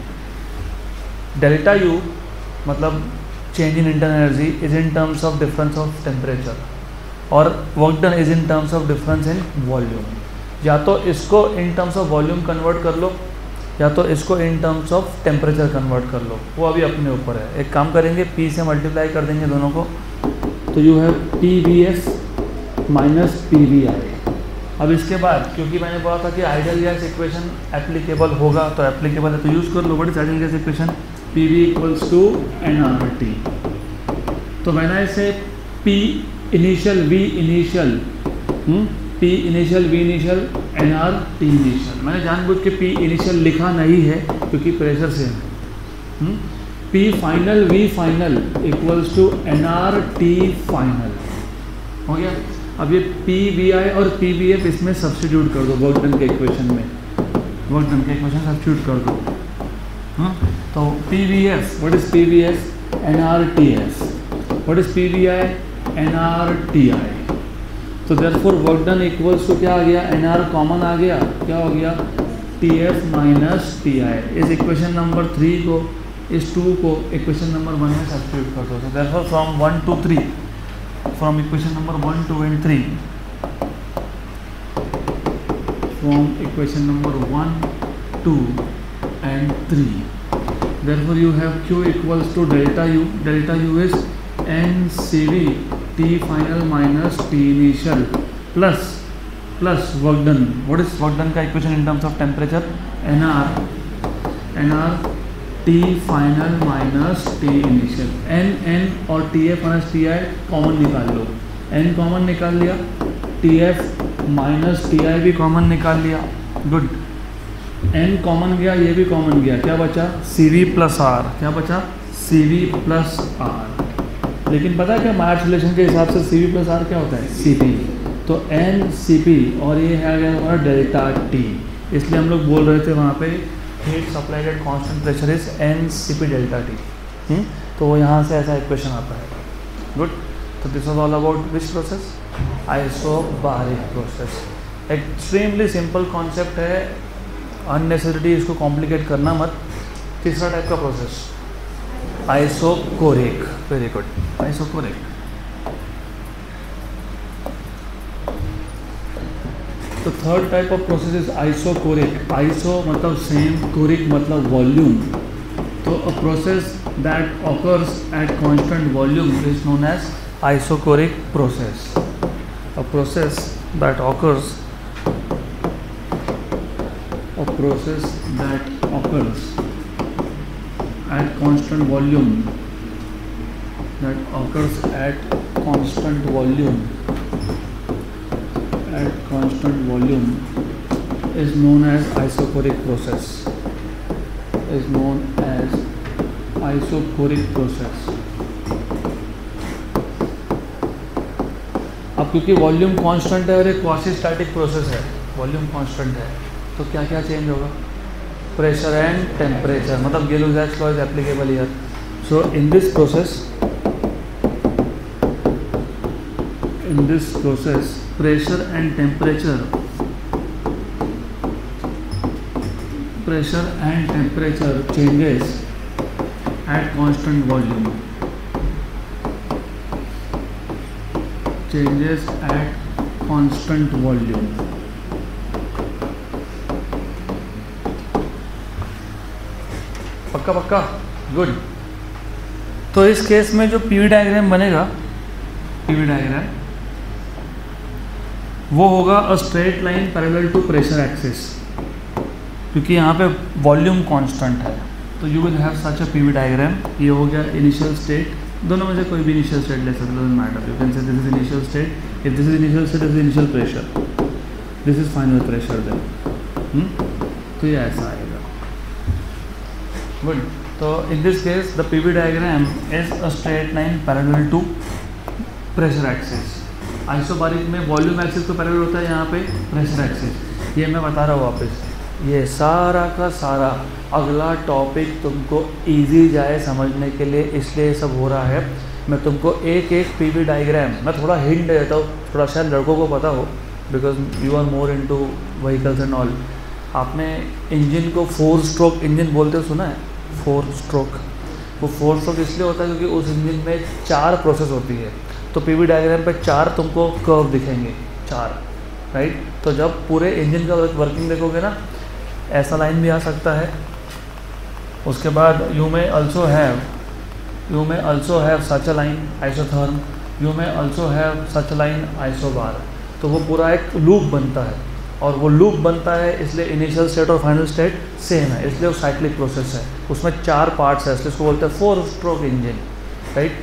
Delta U मतलब change in internal energy is in terms of difference of temperature और work done is in terms of difference in volume. या तो इसको in terms of volume convert कर लो या तो इसको in terms of temperature convert कर लो, वो अभी अपने ऊपर है। एक काम करेंगे, पी से मल्टीप्लाई कर देंगे दोनों को, तो you have P V F minus P V I. अब इसके बाद क्योंकि मैंने बोला था कि आइडियल गैस इक्वेशन एप्लीकेबल होगा, तो एप्लीकेबल है तो यूज़ कर लो। What is ideal gas equation? P V equals to NRT। तो when I say P initial V initial, P initial V initial NR T initial, मैंने जानबूझ के पी इनिशियल लिखा नहीं है क्योंकि प्रेशर सेम है। P final V final equals to NR T final. हो गया। अब ये पी वी आई और पी वी एफ इसमें सब्स्टिट्यूट कर दो, वर्क डन के इक्वेशन में, वर्क डन के इक्वेशन सब्स्टिट्यूट कर दो। हाँ, तो P V F, what is P V F? NR T F. What is P V I? NR T I. तो therefore work done equals to क्या आ गया? NR कॉमन आ गया, क्या हो गया? TF minus TI। इस इक्वेशन नंबर 3 को, इस 2 को इक्वेशन नंबर 1 में सब्स्टिट्यूट कर दो। तो therefore from 1 to 3, from equation number 1, 2 and 3, from equation number 1, 2 and 3, therefore you have Q equals to delta U. Delta U is NCV T final minus T initial plus work done. What is work done का equation in terms of temperature? NR T final minus T initial। N और TF minus TI common निकाल लो, n common निकाल लिया, TF minus TI भी common निकाल लिया, good. n common गया, ये भी कॉमन गया, क्या बचा? CV प्लस R, क्या बचा? CV plus R। लेकिन पता है क्या मार्च रिलेशन के हिसाब से CV प्लस R क्या होता है? CP। तो NCP और ये है गया हमारा डेल्टा T, इसलिए हम लोग बोल रहे थे वहाँ पे heat supplied at constant pressure is NCP delta T। तो वो यहाँ से ऐसा इक्वेशन आता है, गुड। तो this was all about which process? Isobaric process. Extremely simple concept है, अननेसेसरी इसको कॉम्प्लिकेट करना मत। तीसरा टाइप का process isochoric, very good, isochoric. तो third type of process is isochoric. Iso मतलब सेम, कोरिक मतलब वॉल्यूम। तो a process that occurs at constant volume is known as isochoric process. A process that occurs at constant volume, is known as isochoric process, अब क्योंकि volume constant है और एक quasi static process है, volume constant है, तो क्या क्या चेंज होगा? प्रेशर एंड टेम्परेचर, मतलब Gay Lussac's law is applicable here. So in this process pressure and temperature changes at constant volume, पक्का, गुड। तो इस केस में जो पीवी डायग्राम बनेगा, वो होगा a straight line parallel to pressure axis, क्योंकि यहाँ पे वॉल्यूम कांस्टेंट है। तो you will have such a PV diagram. ये हो गया इनिशियल स्टेट, दोनों में से कोई भी इनिशियल स्टेट ले सकते, doesn't matter. You can say this is initial state, if this is initial state this is initial pressure, this is final pressure then. तो ये ऐसा आएगा, गुड। तो in this case the PV diagram is a straight line parallel to pressure axis. Isobaric में volume axis को parallel होता है, यहाँ पे प्रेशर एक्सिस। ये मैं बता रहा हूँ वापस, ये सारा का सारा अगला टॉपिक तुमको इजी जाए समझने के लिए, इसलिए ये सब हो रहा है। मैं तुमको एक एक पीवी डायग्राम, मैं थोड़ा हिंट दे देता हूँ, थोड़ा शायद लड़कों को पता हो, because you are more into vehicles and all. आपने इंजन को 4 स्ट्रोक इंजन बोलते हो सुना है? 4 स्ट्रोक। वो 4 स्ट्रोक इसलिए होता है क्योंकि उस इंजन में 4 प्रोसेस होती है। तो पीवी डायग्राम पे 4 तुमको कर्व दिखेंगे, 4, राइट। तो जब पूरे इंजन का वर्किंग देखोगे ना, ऐसा लाइन भी आ सकता है। उसके बाद you may also have such a line isotherm, you may also have such line isobar. तो वो पूरा एक लूप बनता है, और वो लूप बनता है इसलिए इनिशियल स्टेट और फाइनल स्टेट सेम है, इसलिए वो साइक्लिक प्रोसेस है। उसमें 4 पार्ट्स है, इसलिए उसको बोलते हैं 4 स्ट्रोक इंजन, राइट।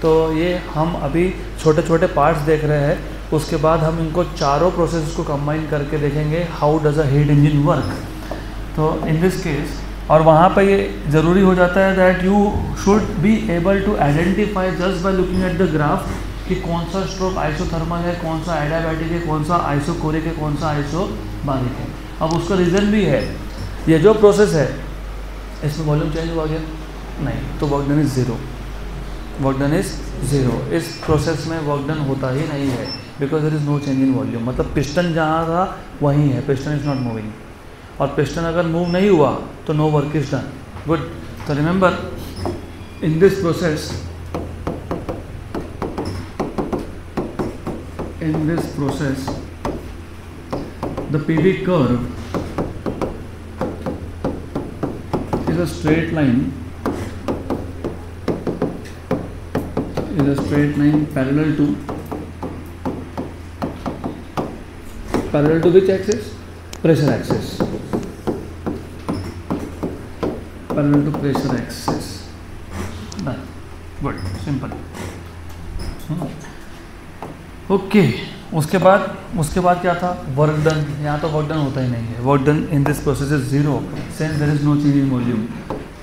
तो ये हम अभी छोटे छोटे पार्ट्स देख रहे हैं, उसके बाद हम इनको चारों प्रोसेस को कंबाइन करके देखेंगे how does a heat engine work. तो इन दिस केस, और वहाँ पे ये ज़रूरी हो जाता है that you should be able to identify just by looking at the graph कि कौन सा स्ट्रोक आइसोथर्मल है, कौन सा एडियाबैटिक है, कौन सा आइसोकोरिक है, कौन सा आइसोबारिक है। अब उसका रीज़न भी है, ये जो प्रोसेस है इसमें वॉल्यूम चेंज हुआ गया नहीं, तो वर्क डन इज़ ज़ीरो। इस प्रोसेस में वर्क डन होता ही नहीं है, because there is no change in volume. मतलब पिस्टन जहाँ था वहीं है, पिस्टन इज़ नॉट मूविंग, और पिस्टन अगर मूव नहीं हुआ तो no work is done, good. तो remember in this process the PV curve is a straight line parallel to which axis? Pressure axis. Parallel to pressure axis. Done. Good. Simple. Okay उसके बाद क्या था, work done. यहाँ तो work done होता ही नहीं है, work done in this process is 0 since there is no change in volume.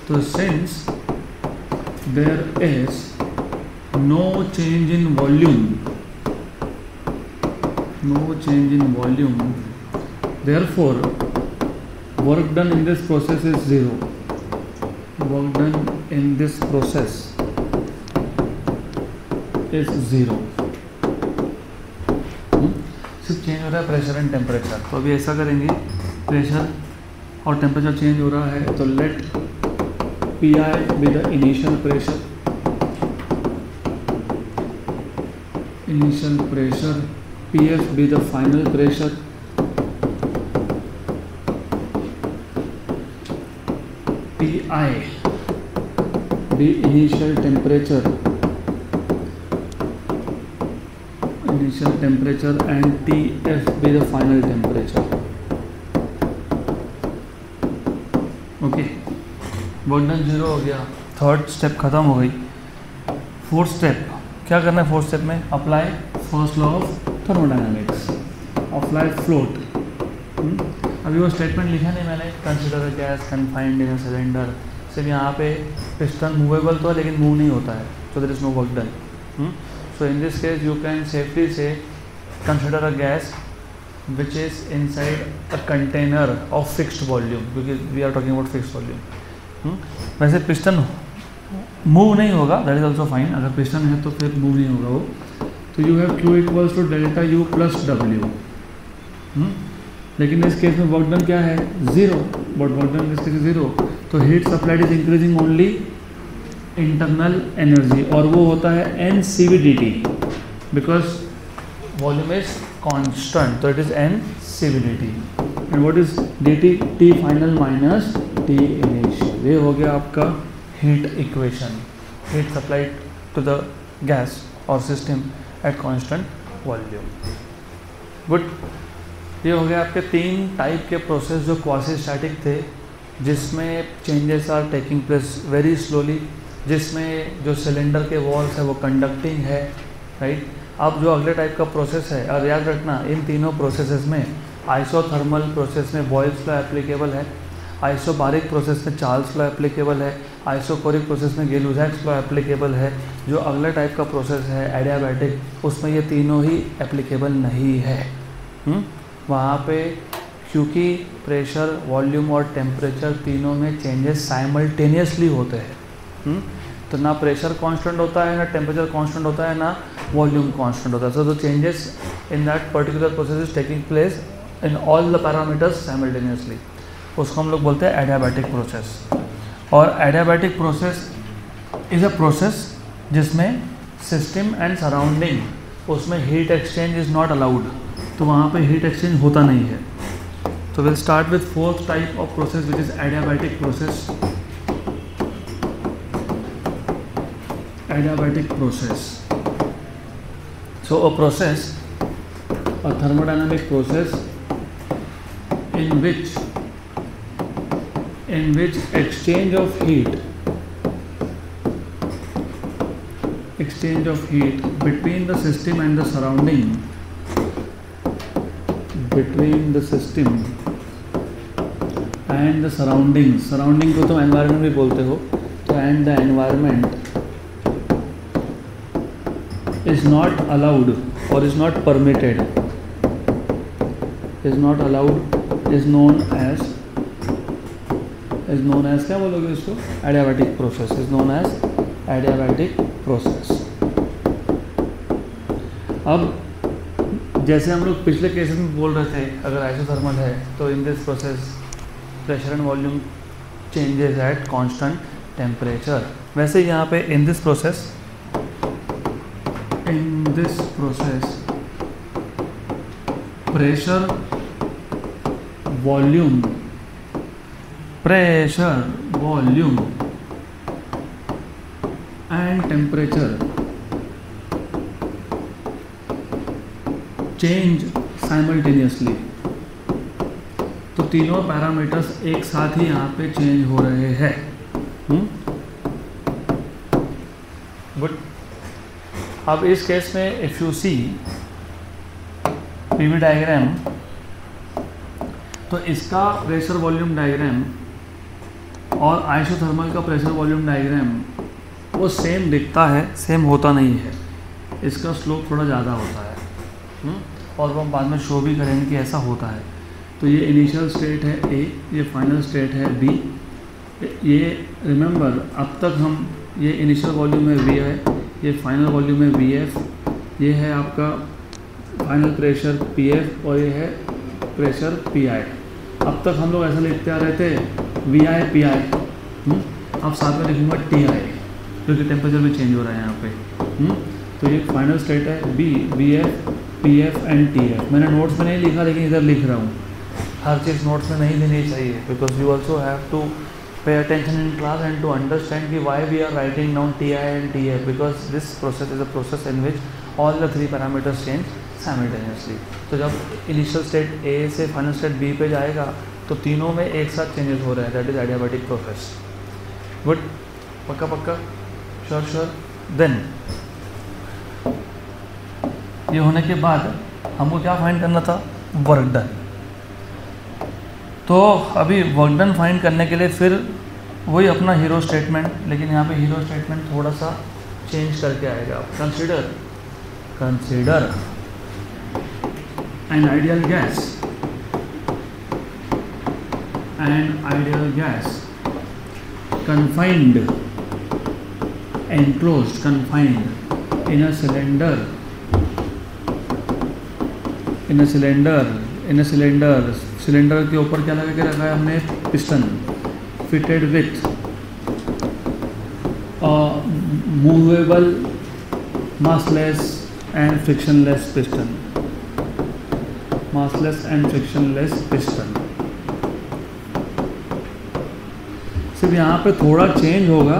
तो since there is no change in volume, therefore work done in this process is 0, work done in this process is 0। सिर्फ change हो रहा है pressure and temperature. तो अभी ऐसा करेंगे, pressure और टेम्परेचर चेंज हो रहा है तो let P I be the initial pressure, P F be the final pressure, P I be initial temperature and TF be the final temperature। Okay work done 0 हो गया, थर्ड स्टेप खत्म हो गई। Fourth step क्या करना है, fourth step में apply first law of thermodynamics, apply float. अभी वो स्टेटमेंट लिखा नहीं मैंने, consider a gas confined in a cylinder. सिर्फ यहाँ पे पिस्टन मूवेबल तो है लेकिन मूव नहीं होता है, so there is no work done। So in this case you can safely say consider a gas which is inside a container of fixed volume, because we are talking about fixed volume। वैसे piston move नहीं होगा, that is also fine। अगर piston है तो फिर move नहीं होगा वो। तो you have Q equals to delta U plus W। लेकिन इस केस में वर्क डन क्या है, 0, बट वर्क डन इस केस 0। तो heat supplied is increasing only internal energy, और वो होता है NCV/dt because volume is constant, तो it is NCV/dt। And what is dt, T final minus T initial. ये हो गया आपका heat equation, heat supplied to the gas और system at constant volume. Good, ये हो गया आपके 3 टाइप के प्रोसेस जो क्वासी स्टैटिक थे, जिसमें changes are taking place very slowly, जिसमें जो सिलेंडर के वॉल्स है वो कंडक्टिंग है, राइट। अब जो अगले टाइप का प्रोसेस है, और याद रखना इन तीनों प्रोसेसेस में आइसोथर्मल प्रोसेस में बॉयल्स लॉ एप्लीकेबल है, आइसोबारिक प्रोसेस में चार्ल्स लॉ एप्लीकेबल है, आइसोकोरिक प्रोसेस में गिलुजैक्स लॉ एप्लीकेबल है। जो अगला टाइप का प्रोसेस है एडियाबैटिक, उसमें ये तीनों ही एप्लीकेबल नहीं है। वहाँ पे क्योंकि प्रेशर, वॉल्यूम और टेम्परेचर तीनों में चेंजेस साइमल्टेनियसली होते हैं। तो ना प्रेशर कांस्टेंट होता है, ना टेम्परेचर कांस्टेंट होता है, ना वॉल्यूम कांस्टेंट होता है। So the changes in that particular process is taking place in all the parameters simultaneously. उसको हम लोग बोलते हैं एडियाबैटिक प्रोसेस। और adiabatic process is a process जिसमें सिस्टम एंड सराउंडिंग, उसमें heat exchange is not allowed, तो वहाँ पे हीट एक्सचेंज होता नहीं है। तो will start with fourth type of process which is adiabatic process. Adiabatic process. So a process, a thermodynamic process in which exchange of heat between the system and the surrounding, surrounding को तुम environment भी बोलते हो, तो and the environment is not allowed or is not permitted, is known as क्या बोलोगे इसको, adiabatic process, is known as adiabatic process। अब जैसे हम लोग पिछले केसेस में बोल रहे थे, अगर आइसोथर्मल है तो in this process pressure and volume changes at constant temperature, वैसे यहाँ पे इन this process pressure, volume and temperature change simultaneously। तो तीनों पैरामीटर्स एक साथ ही यहाँ पे चेंज हो रहे हैं। गुड। अब इस केस में if you see PV diagram, तो इसका प्रेशर वॉल्यूम डायग्राम और आइसोथर्मल का प्रेशर वॉल्यूम डायग्राम वो सेम दिखता है, सेम होता नहीं है। इसका स्लोप थोड़ा ज़्यादा होता है और वो हम बाद में शो भी करेंगे कि ऐसा होता है। तो ये इनिशियल स्टेट है ए, ये फाइनल स्टेट है बी। ये रिमेंबर अब तक हम ये इनिशियल वॉल्यूम है वी आई, ये फाइनल वॉल्यूम है वी एफ, ये है आपका फाइनल प्रेशर पी एफ और ये है प्रेशर पी आई। अब तक हम लोग ऐसा लिखते आ रहे थे वी आई पी आई, अब साथ में लिखूँगा टी आई क्योंकि टेम्परेचर भी चेंज हो रहा है यहाँ पे। तो ये फाइनल स्टेट है B, V F, P F and T F. मैंने नोट्स में नहीं लिखा लेकिन इधर लिख रहा हूँ। हर चीज़ नोट्स में नहीं लेनी चाहिए because you also have to pay attention in class and to understand कि why we are writing down T I and T F, because this process is a process in which all the 3 parameters change simultaneously. तो जब initial state A से final state B पे जाएगा तो तीनों में एक साथ चेंजेस हो रहे हैं, that is adiabatic process. Good, पक्का पक्का, श्योर श्योर। देन ये होने के बाद हमको क्या फाइंड करना था, वर्क डन। तो अभी वर्क डन फाइंड करने के लिए फिर वही अपना हीरो स्टेटमेंट, लेकिन यहाँ पे हीरो स्टेटमेंट थोड़ा सा चेंज करके आएगा। Consider an ideal gas, confined, enclosed, confined in a cylinder, cylinder के ऊपर क्या लगा के रखा है हमने, piston, fitted with movable massless and frictionless piston, सिर्फ यहाँ पे थोड़ा चेंज होगा।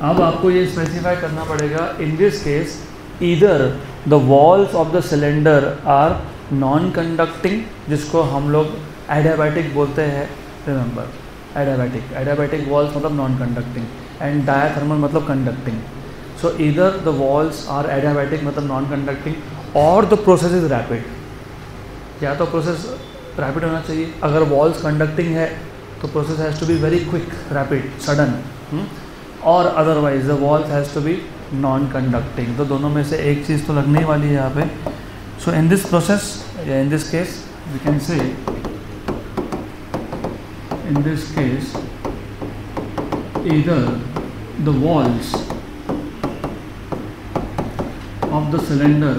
अब आपको ये स्पेसिफाई करना पड़ेगा, in this case either the walls of the cylinder are non conducting, जिसको हम लोग एडियाबैटिक बोलते हैं। रिमेंबर एडियाबैटिक वॉल्स मतलब नॉन कंडक्टिंग एंड डायाथर्मल मतलब conducting. So either the walls are adiabatic मतलब non conducting or the process is rapid। या तो प्रोसेस रैपिड होना चाहिए, अगर walls conducting है तो process has to be very quick, rapid, sudden, और otherwise the walls has to be non conducting। तो दोनों में से एक चीज़ तो लगने वाली है यहाँ पे। So in this process, in this case we can say, in this case either the walls of the cylinder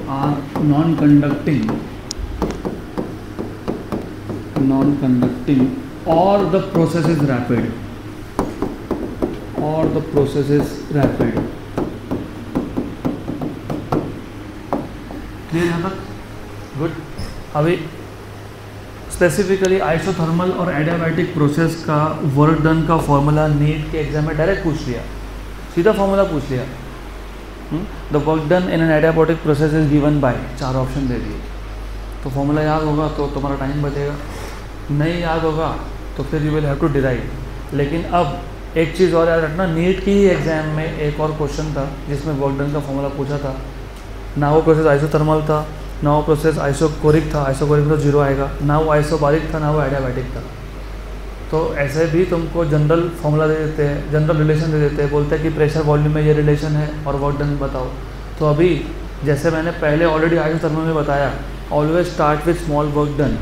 are non-conducting or the process is rapid, clear यहाँ तक? गुड। अभी स्पेसिफिकली आइसोथर्मल और एडियाबैटिक प्रोसेस का work done का formula NEET के exam में direct पूछ लिया, सीधा फॉर्मूला पूछ लिया। The work done in an adiabatic process is given by, 4 option दे दिए। तो फॉर्मूला याद होगा तो तुम्हारा टाइम बचेगा, नहीं याद होगा तो फिर you will have to derive. लेकिन अब एक चीज़ और याद रखना, नीट की ही एग्जाम में एक और क्वेश्चन था जिसमें वर्क डन का फॉर्मूला पूछा था। ना वो प्रोसेस आइसोथर्मल था, ना वो प्रोसेस आइसोकोरिक था, आइसोकोरिक तो 0 आएगा, ना वो आइसोबारिक था, ना वो एडियाबैटिक था। तो ऐसे भी तुमको जनरल फॉर्मूला दे देते हैं, जनरल रिलेशन दे देते हैं, बोलते हैं कि प्रेशर वॉल्यूम में ये रिलेशन है और वर्क डन बताओ। तो अभी जैसे मैंने पहले ऑलरेडी आइसोथर्मल में बताया, always start with small work done,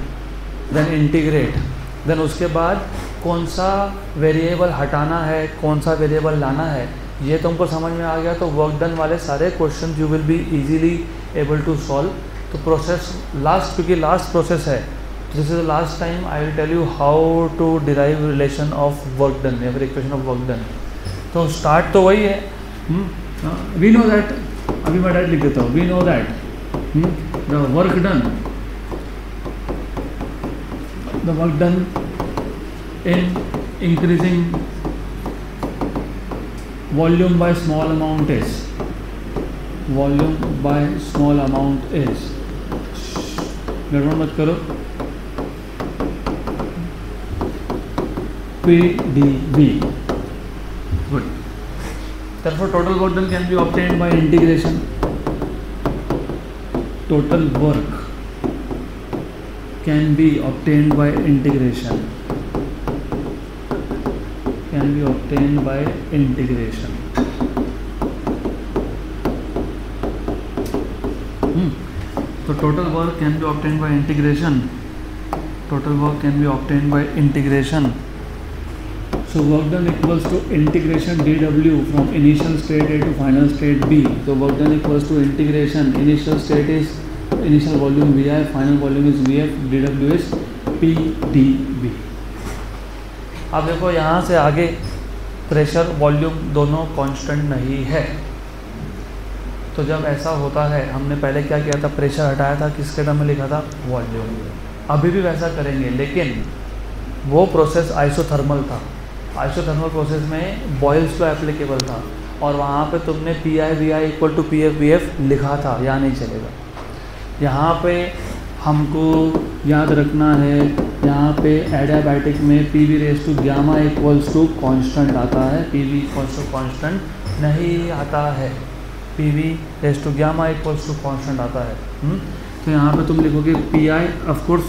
then integrate, then उसके बाद कौन सा वेरिएबल हटाना है, कौन सा वेरिएबल लाना है, ये तुमको समझ में आ गया तो वर्क डन वाले सारे question you will be easily able to solve. तो प्रोसेस लास्ट, क्योंकि लास्ट प्रोसेस है, this is the last time I will tell you how to derive relation of work done या फिर इक्वेशन ऑफ वर्क डन। तो start तो वही है, we know that, अभी मैं डायरेक्ट लिख देता हूँ, we know that the work done in increasing volume by small amount is गड़बड़ मत करो, PdV। Good, Therefore total work done can be obtained by integration. Total work can be obtained by integration. Can be obtained by integration. So total work can be obtained by integration. Total work can be obtained by integration. So work done equals to integration dW from initial state A to final state B. So work done equals to integration. Initial state is initial volume Vi, final volume is Vf, dW is PdV. अब देखो यहाँ से आगे pressure volume दोनों constant नहीं है, तो जब ऐसा होता है, हमने पहले क्या किया था, प्रेशर हटाया था, किसके टर्म में लिखा था, वॉल्यूम। अभी भी वैसा करेंगे, लेकिन वो प्रोसेस आइसोथर्मल था। आइसोथर्मल प्रोसेस में बॉयल्स लॉ एप्लीकेबल था, और वहाँ पे तुमने P I V I equal to P F V F लिखा था, यहाँ नहीं चलेगा। यहाँ पे हमको याद रखना है, यहाँ पे एडियाबैटिक में P V raise to gamma equals to constant आता है, P V equals to constant नहीं आता है, P V raise to gamma equals to constant आता है। तो यहाँ पे तुम लिखोगे पी आई ऑफकोर्स,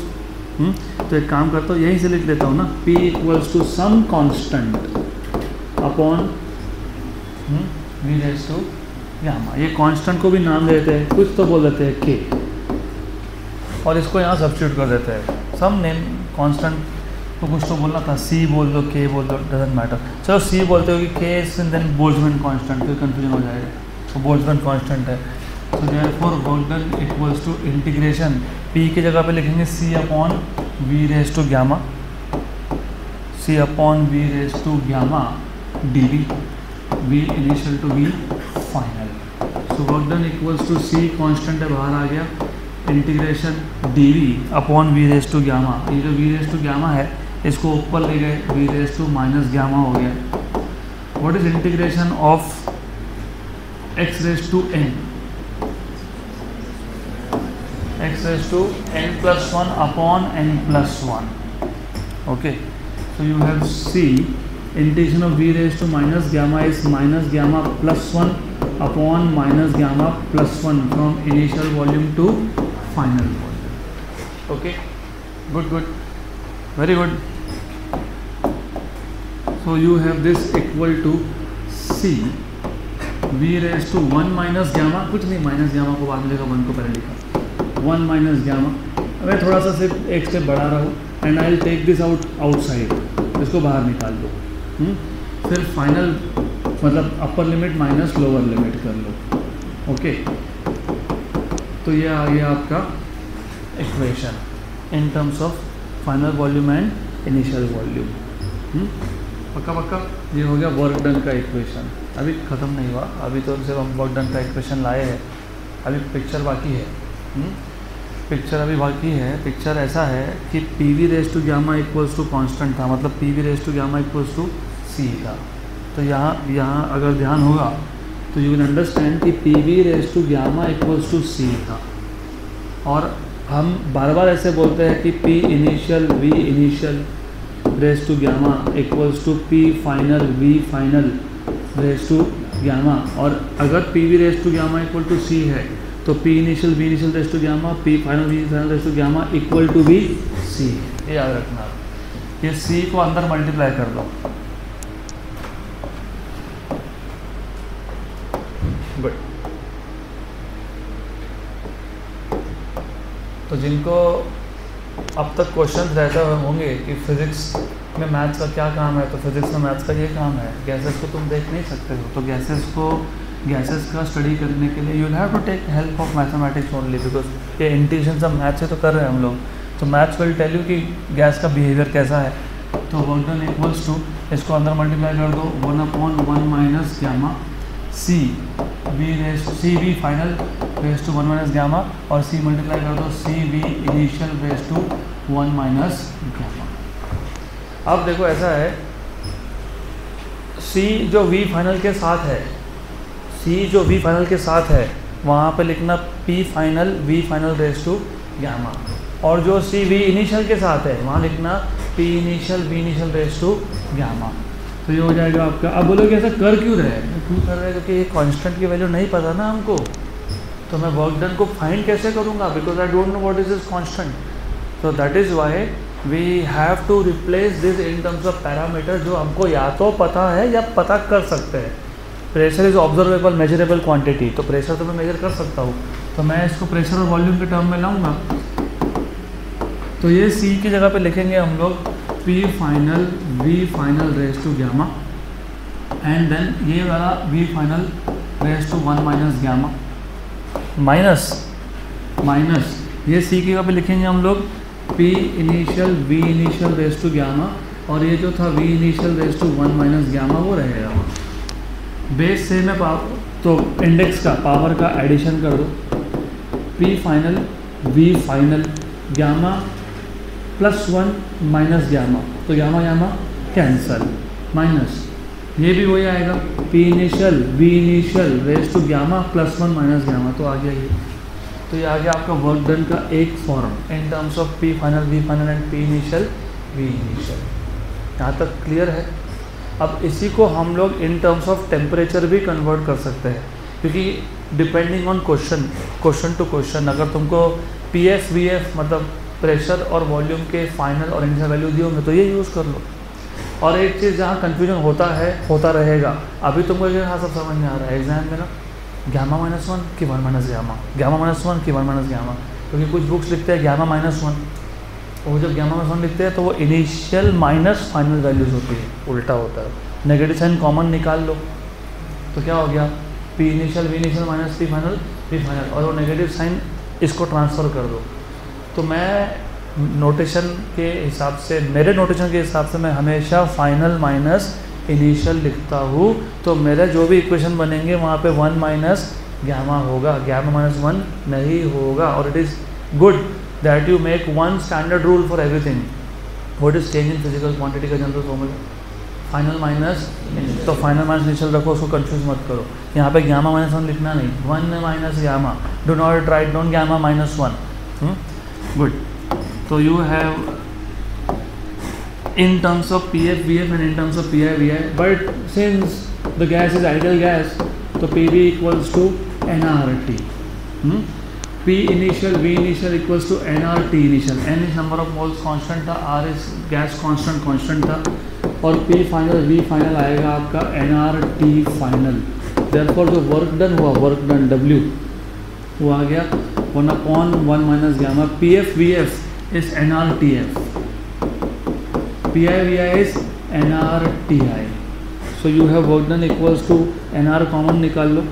तो एक काम करता हूँ, यहीं से लिख लेता हूँ ना, P equals to some constant upon V raise to gamma. ये कॉन्स्टेंट को भी नाम देते हैं, कुछ तो बोल देते हैं के, और इसको यहाँ सब्स्टिट्यूट कर देते हैं सम नेम कांस्टेंट। तो कुछ तो बोलना था, सी बोल दो, के बोल दो, डजेंट मैटर। चलो सी बोलते हो कि K is then Boltzmann constant, फिर कन्फ्यूजन हो जाएगा, तो बोल्ट्जमैन कांस्टेंट है। तो therefore work done equals to integration, P की जगह पे लिखेंगे C upon V raise to gamma, C upon V raise to gamma D V, V initial to V final. So work done equals to C constant है, बाहर आ गया, integration D V upon V raise to gamma. ये जो we raise to gamma है, इसको ऊपर ले गए, V raise to minus gamma हो गया। What is integration of X raise to N, X raise to N plus one upon N plus one. Okay, so you have C, integration of v raised to minus gamma is minus gamma plus 1 upon minus gamma plus 1 from initial volume to final volume. Okay, good, very good. So you have this equal to C v raised to 1 minus gamma, कुछ नहीं, minus gamma को बाद में लिखा, 1 को पहले लिखा, 1 minus gamma. मैं थोड़ा सा सिर्फ एक स्टेप बढ़ा रहा हूँ, and I will take this outside, इसको बाहर निकाल दो। फिर फाइनल मतलब upper limit minus lower limit कर लो। ओके, तो ये आ गया आपका equation in terms of final volume and initial volume. पक्का ये हो गया वर्क डन का इक्वेशन। अभी ख़त्म नहीं हुआ, अभी तो सिर्फ हम वर्क डन का इक्वेशन लाए हैं, अभी पिक्चर बाकी है। पिक्चर अभी बाकी है। पिक्चर ऐसा है कि P V raise to gamma equals to constant था, मतलब P V raise to gamma equals to C था। तो यहाँ अगर ध्यान होगा तो यू कैन अंडरस्टैंड कि P V raise to gamma equals to C था, और हम बार बार ऐसे बोलते हैं कि P initial V initial raise to gamma equals to P final V final raise to gamma, और अगर P V raise to gamma equal to C है तो P initial V initial raise to gamma, P final V final raise to gamma equal to भी C। ये याद रखना, ये C को अंदर मल्टीप्लाई कर दो। गुड। तो जिनको अब तक क्वेश्चंस रहते हुए होंगे कि फिजिक्स में मैथ्स का क्या काम है, तो फिजिक्स में मैथ्स का ये काम है। गैसेस को तुम देख नहीं सकते हो, तो गैसेस का स्टडी करने के लिए you have to take help of mathematics only, because ये इंटीग्रेशन सब मैथ्स से तो कर रहे हैं हम लोग। तो मैथ्स विल टेल यू कि गैस का बिहेवियर कैसा है। तो वर्क डन इक्वल्स टू, इसको अंदर मल्टीप्लाई कर दो, 1 upon 1 minus gamma C V final raise to 1 minus gamma, और सी मल्टीप्लाई कर दो C V initial raise to 1 minus gamma. अब देखो ऐसा है, सी जो वी फाइनल के साथ है, सी जो वी फाइनल के साथ है वहाँ पे लिखना P final V final raise to gamma, और जो सी वी इनिशियल के साथ है वहाँ लिखना P initial V initial raise to gamma. तो ये हो जाएगा आपका। अब बोलोगे ऐसा कर क्यों रहे हैं, क्यों कर रहे हैं, क्योंकि ये कांस्टेंट की वैल्यू नहीं पता ना हमको, तो मैं वर्क डन को फाइंड कैसे करूँगा, because I don't know what is this constant. So that is why we have to replace this in terms of parameter जो हमको या तो पता है या पता कर सकते हैं। Pressure is observable measurable quantity, तो प्रेशर तो मैं मेजर कर सकता हूँ, तो मैं इसको प्रेशर और वॉल्यूम के टर्म में लाऊंगा। तो ये सी की जगह पे लिखेंगे हम लोग P final V final raise to gamma, and then ये वाला V final raise to 1 minus gamma, minus ये सी की जगह पे लिखेंगे हम लोग P initial V initial raise to gamma, और ये जो था V initial raise to 1 minus gamma वो रहेगा। बेस से मैं तो इंडेक्स का पावर का एडिशन कर दो, P final V final gamma +1 minus gamma, तो गामा गामा कैंसल, माइनस ये भी वही आएगा P initial V initial raise to gamma +1 minus gamma, तो आ गया ये। तो ये आ गया आपका वर्क डन का एक form in terms of P final V final and P initial V initial. यहाँ तक क्लियर है। अब इसी को हम लोग इन टर्म्स ऑफ टेम्परेचर भी कन्वर्ट कर सकते हैं, क्योंकि depending on question to question, अगर तुमको पी एफ वी एफ मतलब प्रेशर और वॉल्यूम के फाइनल और इनिशियल वैल्यू दिए होंगे तो ये यूज़ कर लो। और एक चीज़ जहाँ कन्फ्यूजन होता रहेगा, अभी तुमको ये हाँ सब समझ में आ रहा है एग्जाम में ना, गामा -1 कि 1 माइनस गामा, गामा -1 कि 1 माइनस गामा, क्योंकि कुछ बुक्स लिखते हैं गामा -1, और जब गामा -1 लिखते हैं तो वो इनिशियल माइनस फाइनल वैल्यूज़ होती है, उल्टा होता है। नेगेटिव साइन कॉमन निकाल लो तो क्या हो गया, P initial V initial minus P final V final, और वो नेगेटिव साइन इसको ट्रांसफ़र कर दो। तो मैं नोटेशन के हिसाब से, मेरे नोटेशन के हिसाब से मैं हमेशा फाइनल माइनस इनिशियल लिखता हूँ, तो मेरे जो भी इक्वेशन बनेंगे वहाँ पे 1 माइनस गामा होगा, गामा -1 नहीं होगा। और it is good that you make one standard rule for everything. What is change in physical quantity का जनरल फॉर्मूला, फाइनल माइनस, तो फाइनल माइनस इनिशियल रखो, उसको कंफ्यूज मत करो। यहाँ पे गामा -1 लिखना नहीं, 1 minus gamma, do not write down gamma -1। Good. तो you have in terms of PF VF and in terms of PI VI, but since the gas is ideal gas, so PV equals to nRT, P initial V initial equals to nRT initial, n is number of moles constant था, R is gas constant था, और P final V final आएगा आपका nRT final। therefore जो work done हुआ, work done W वो आ गया 1/1 minus gamma, PF VF is nRTF, PI VI is nRTI, so you have work done equals to nR common निकाल लो,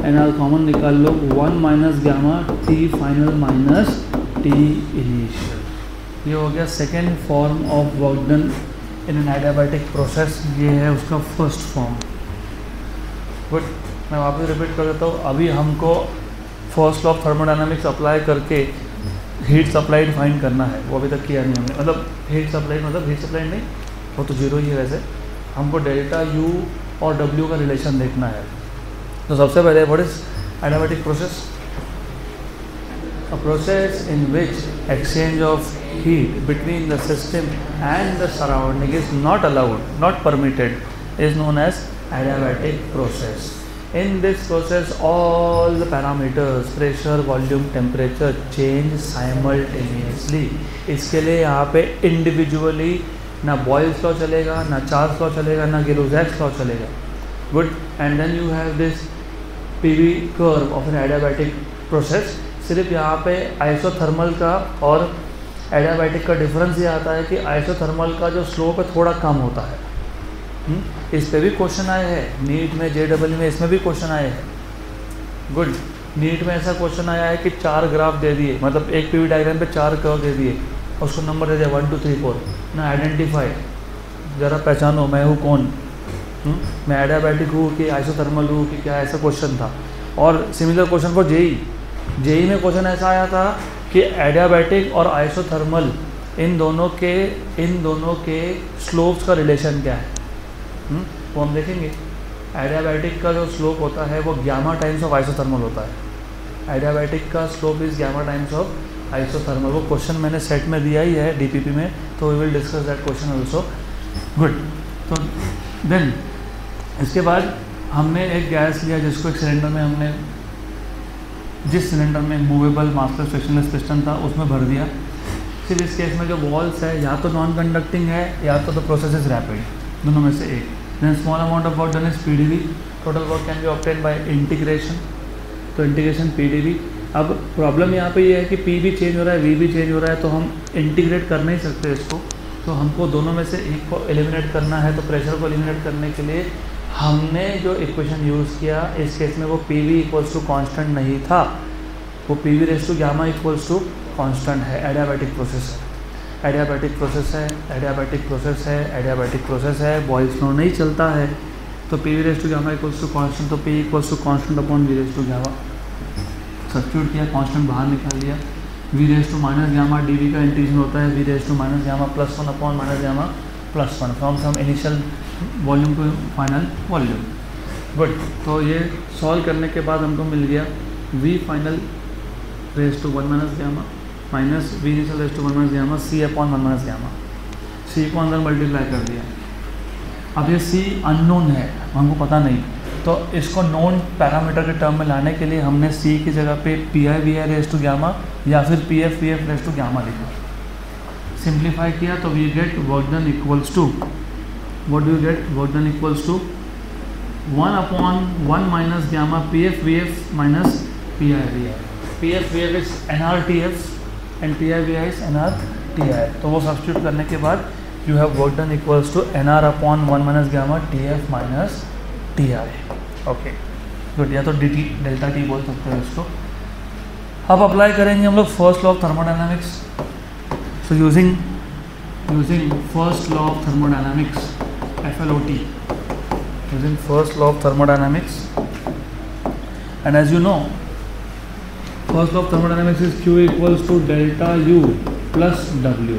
nR common निकाल लो, 1 minus gamma T final minus T initial. ये हो गया second form of work done in an adiabatic process, ये है उसका first form. Good. मैं वापस रिपीट कर देता हूँ। अभी हमको first law of thermodynamics apply करके हीट सप्लाइड फाइंड करना है, वो अभी तक किया नहीं हमने। मतलब हीट सप्लाइड नहीं, वो तो जीरो ही है वैसे। हमको डेल्टा यू और डब्ल्यू का रिलेशन देखना है। तो सबसे पहले what is adiabatic process, a process in which exchange of heat between the system and the surrounding is not allowed, not permitted, is known as adiabatic process. In this process, all the parameters, pressure, volume, temperature change simultaneously. इसके लिए यहाँ पे individually ना Boyle's law चलेगा, ना Charles law चलेगा, ना Gillies law चलेगा। Good. And then you have this PV curve of an adiabatic process. सिर्फ यहाँ पे isothermal का और adiabatic का डिफरेंस ये आता है कि isothermal का जो स्लोप है थोड़ा कम होता है। इस पे भी क्वेश्चन आए हैं नीट में, JEE में, इसमें भी क्वेश्चन आए हैं। गुड। नीट में ऐसा क्वेश्चन आया है कि 4 ग्राफ दे दिए, मतलब एक PV डायग्राम पे 4 कर्व दे दिए, उसको नंबर दे दिया 1 2 3 4 ना, आइडेंटिफाई, ज़रा पहचानो मैं हूँ कौन, मैं एडियाबैटिक हूँ कि आइसोथर्मल हूँ कि क्या, ऐसा क्वेश्चन था। और सिमिलर क्वेश्चन फॉर JEE में क्वेश्चन ऐसा आया था कि एडियाबैटिक और आइसोथर्मल इन दोनों के स्लोप्स का रिलेशन क्या है। वो हम देखेंगे। एडियाबैटिक का जो स्लोप होता है वो गामा टाइम्स ऑफ आइसोथर्मल होता है। एडियाबैटिक का slope is gamma times of isothermal. वो क्वेश्चन मैंने सेट में दिया ही है DPP में, तो we will discuss that question also. Good. तो देन इसके बाद हमने एक गैस लिया जिसको एक सिलेंडर में हमने, जिस सिलेंडर में मूवेबल मासलेस फ्रिक्शनलेस पिस्टन था उसमें भर दिया। फिर इस केस में जो वॉल्स है या तो नॉन कंडक्टिंग है या तो द प्रोसेस इज रैपिड, दोनों में से एक। Then small amount of work done is PDV, total work can be obtain by integration, तो इंटीग्रेशन पीडीवी। अब प्रॉब्लम यहाँ पे ये है कि पी भी चेंज हो रहा है, वी भी चेंज हो रहा है, तो हम इंटीग्रेट कर नहीं सकते इसको, तो हमको दोनों में से एक को एलिमिनेट करना है। तो प्रेशर को एलिमिनेट करने के लिए हमने जो इक्वेशन यूज़ किया इस केस में वो P V equals to constant नहीं था, वो P V raise to gamma equals to constant है। एडियाबैटिक प्रोसेस है, एडियाबैटिक प्रोसेस है, एडियाबैटिक प्रोसेस है, एडियाबैटिक प्रोसेस है, बॉयल्स लॉ नहीं चलता है। तो P V raise to gamma equals to constant, तो P equals to constant upon V raise to gamma. Substitute किया, कॉन्स्टेंट बाहर निकाल लिया। V raise to minus gamma D we का इंटीग्रेशन होता है V raise to minus gamma plus 1 upon minus gamma plus 1 from some initial volume to final volume. Good, तो ये solve करने के बाद हमको मिल गया V final raise to 1 minus gamma minus V initial raise to 1 minus gamma C upon 1 minus gamma, C को अंदर मल्टीप्लाई कर दिया। अब ये सी अननोन है, हमको पता नहीं, तो इसको नोन पैरामीटर के टर्म में लाने के लिए हमने सी की जगह पे P I V I raise to gamma या फिर P F V F raise to gamma लिखा। सिंप्लीफाई किया तो we get work done equals to, what do you get, work done equals to 1 upon 1 minus gamma P F V F minus P I V I. P F V F is N R T F and P I V I is N R T I, तो वो substitute करने के बाद you have work done equals to N R upon 1 minus gamma T F minus T I. Okay good, या तो D T delta T बोल सकते हैं इसको। अब अप्लाई करेंगे हम लोग first law of thermodynamics. So using first law of thermodynamics FLOT, using first law of thermodynamics, and as you know first law of thermodynamics is Q equals to delta U plus W।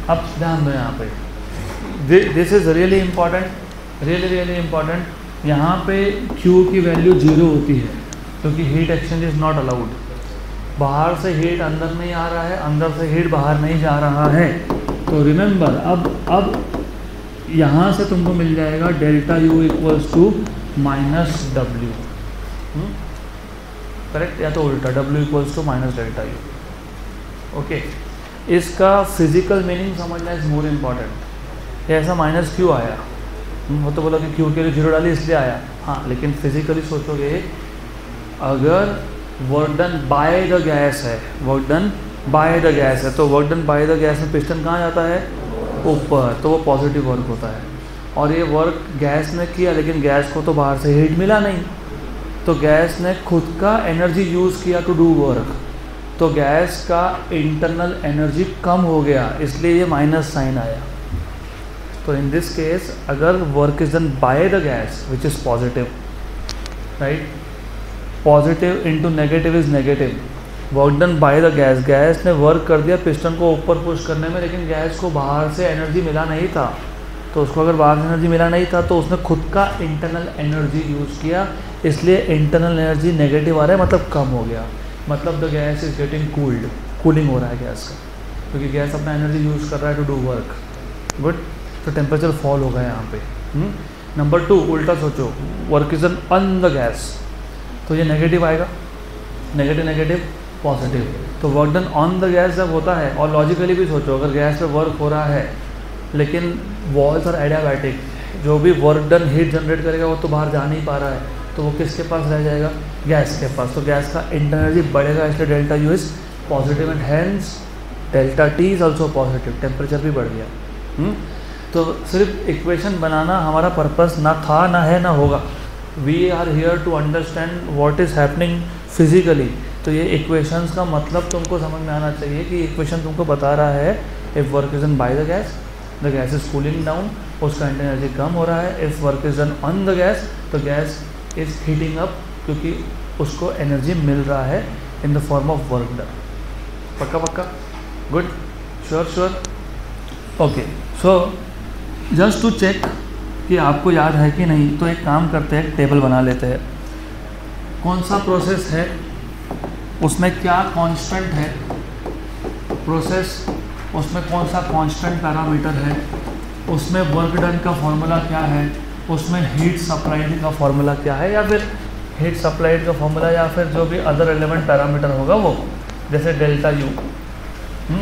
अब ध्यान दो यहाँ पे, this is really important, really important। यहाँ पे Q की value 0 होती है क्योंकि heat exchange is not allowed. बाहर से हीट अंदर नहीं आ रहा है, अंदर से हीट बाहर नहीं जा रहा है। तो रिमेंबर, अब यहाँ से तुमको मिल जाएगा delta U equals to minus W, correct, या तो उल्टा W equals to minus delta U। Okay, इसका फिजिकल मीनिंग समझना इज मोर इम्पॉर्टेंट। ऐसा माइनस क्यों आया, वो तो बोला कि क्यू के लिए 0 डाली इसलिए आया, हाँ, लेकिन फिजिकली सोचोगे अगर work done by the gas है, work done by the gas है, तो work done by the gas में पिस्टन कहाँ जाता है, ऊपर, तो वो पॉजिटिव वर्क होता है। और ये वर्क गैस ने किया लेकिन गैस को तो बाहर से हीट मिला नहीं, तो गैस ने खुद का एनर्जी यूज़ किया टू डू वर्क, तो गैस का इंटरनल एनर्जी कम हो गया, इसलिए ये माइनस साइन आया। तो इन दिस केस अगर work is done by the gas which is positive, right, positive into negative is negative. Work done by the gas, gas ने वर्क कर दिया पिस्टन को ऊपर पुश करने में, लेकिन गैस को बाहर से एनर्जी मिला नहीं था, तो उसको अगर बाहर से एनर्जी मिला नहीं था तो उसने खुद का इंटरनल एनर्जी यूज़ किया, इसलिए इंटरनल एनर्जी नेगेटिव आ रहा है, मतलब कम हो गया, मतलब the gas is getting cooled, cooling हो रहा है गैस का, क्योंकि गैस अपना एनर्जी यूज़ कर रहा है टू डू वर्क। गुड, तो टेम्परेचर फॉल होगा यहाँ पे। नंबर 2, उल्टा सोचो, work is on the gas, तो ये नेगेटिव आएगा, नेगेटिव नेगेटिव पॉजिटिव। तो work done on the gas जब होता है, और लॉजिकली भी सोचो अगर गैस पे वर्क हो रहा है लेकिन वॉल्स और एडियाबैटिक, जो भी वर्क डन हीट जनरेट करेगा वो तो बाहर जा नहीं पा रहा है, तो वो किसके पास रह जाएगा, गैस के पास, तो गैस का इंटरनल एनर्जी बढ़ेगा, इसलिए delta U is positive and hence delta T is also positive, temperature भी बढ़ गया। तो सिर्फ इक्वेशन बनाना हमारा पर्पस ना था, ना है, ना होगा। We are here to understand what is happening physically. तो ये इक्वेशंस का मतलब तुमको समझ में आना चाहिए कि इक्वेशन तुमको बता रहा है if work is done by the gas is cooling down, उसका इंटरनल एनर्जी कम हो रहा है। If work is done on the gas, तो गैस इज हीटिंग अप, क्योंकि उसको एनर्जी मिल रहा है in the form of work done. पक्का पक्का, good, sure sure, okay. So just to check कि आपको याद है कि नहीं, तो एक काम करते हैं, टेबल बना लेते हैं। कौन सा प्रोसेस है, उसमें क्या कांस्टेंट है प्रोसेस, उसमें कौन सा कांस्टेंट पैरामीटर है, उसमें वर्क डन का फॉर्मूला क्या है, उसमें हीट सप्लाइड का फॉर्मूला क्या है, या फिर हीट सप्लाइड का फॉर्मूला या फिर जो भी अदर रिलेवेंट पैरामीटर होगा वो, जैसे डेल्टा यू।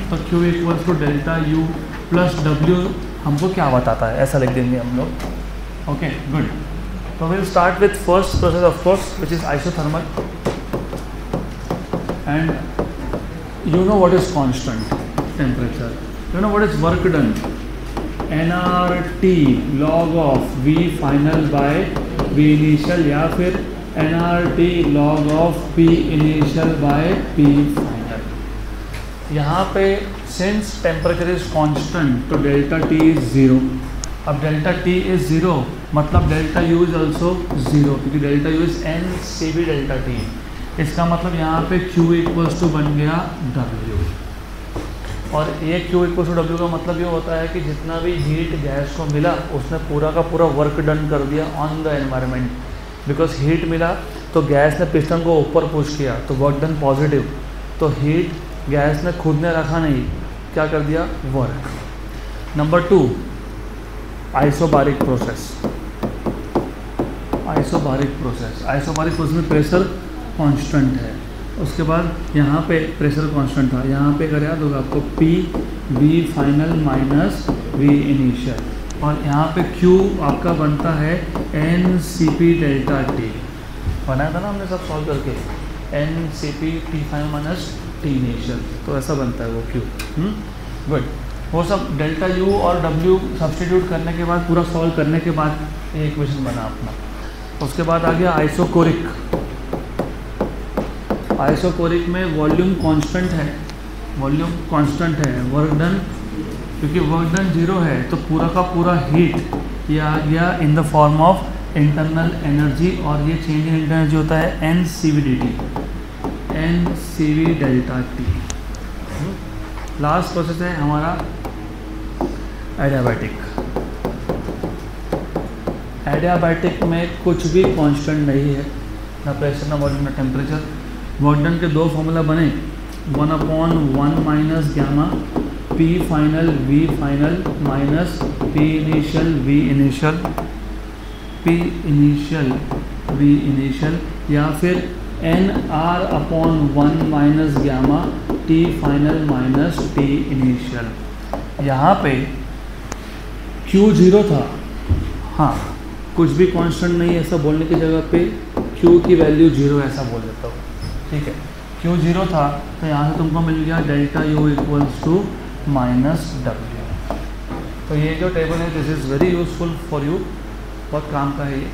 तो Q equals to delta U plus W हमको क्या बताता है, ऐसा लिख देंगे हम लोग। Okay good. तो will start with first process of course which is isothermal, and you know what is constant temperature, you know what is work done, nRT log of V final by V initial, या फिर nRT log of P initial by P final। यहाँ पे since temperature is constant तो delta T is 0। अब delta T is 0 मतलब delta U is also 0, क्योंकि delta U is NCV delta T। इसका मतलब यहाँ पे Q इक्वल्स टू बन गया W, और ये Q इक्वल्स टू W का मतलब ये होता है कि जितना भी हीट गैस को मिला उसने पूरा का पूरा वर्क डन कर दिया on the environment. Because heat मिला तो गैस ने पिस्टन को ऊपर पुश किया तो वर्क डन पॉजिटिव, तो हीट गैस ने खुद ने रखा नहीं, क्या कर दिया, work. Number 2 isobaric process. Isobaric process में प्रेशर कांस्टेंट है, उसके बाद यहाँ पे प्रेशर कांस्टेंट था, यहाँ पे अगर याद होगा आपको P V final minus V initial, और यहाँ पे Q आपका बनता है NCP डेल्टा T। बनाया था ना हमने सब सॉल्व करके, NCP T final minus T initial, तो ऐसा बनता है वो Q। गुड। वो सब डेल्टा U और W सब्सटीट्यूट करने के बाद, पूरा सॉल्व करने के बाद ये इक्वेशन बना अपना। उसके बाद आ गया आइसोकोरिक। आइसोकोरिक में वॉल्यूम कांस्टेंट है, वर्क डन, क्योंकि वर्क डन 0 है तो पूरा का पूरा हीट ये आ गया इन the form of internal energy, और ये चेंज इन इंटरनल एनर्जी होता है NCV delta T। Last process है हमारा एडियाबैटिक। एडियाबैटिक में कुछ भी कांस्टेंट नहीं है, ना प्रेशर ना वॉल्यूम ना टेम्परेचर। वर्क डन के दो फॉर्मूला बने, 1/1 minus gamma P final V final minus P initial V initial, या फिर nR/1 minus gamma T final minus T initial. यहाँ पे Q 0 था, हाँ कुछ भी कांस्टेंट नहीं ऐसा बोलने की जगह पे Q की वैल्यू 0 ऐसा बोल देता हूँ, ठीक है। Q 0 था तो यहाँ से तुमको मिल गया delta U equals to minus W। तो ये जो टेबल है this is very useful for you, बहुत काम का है ये।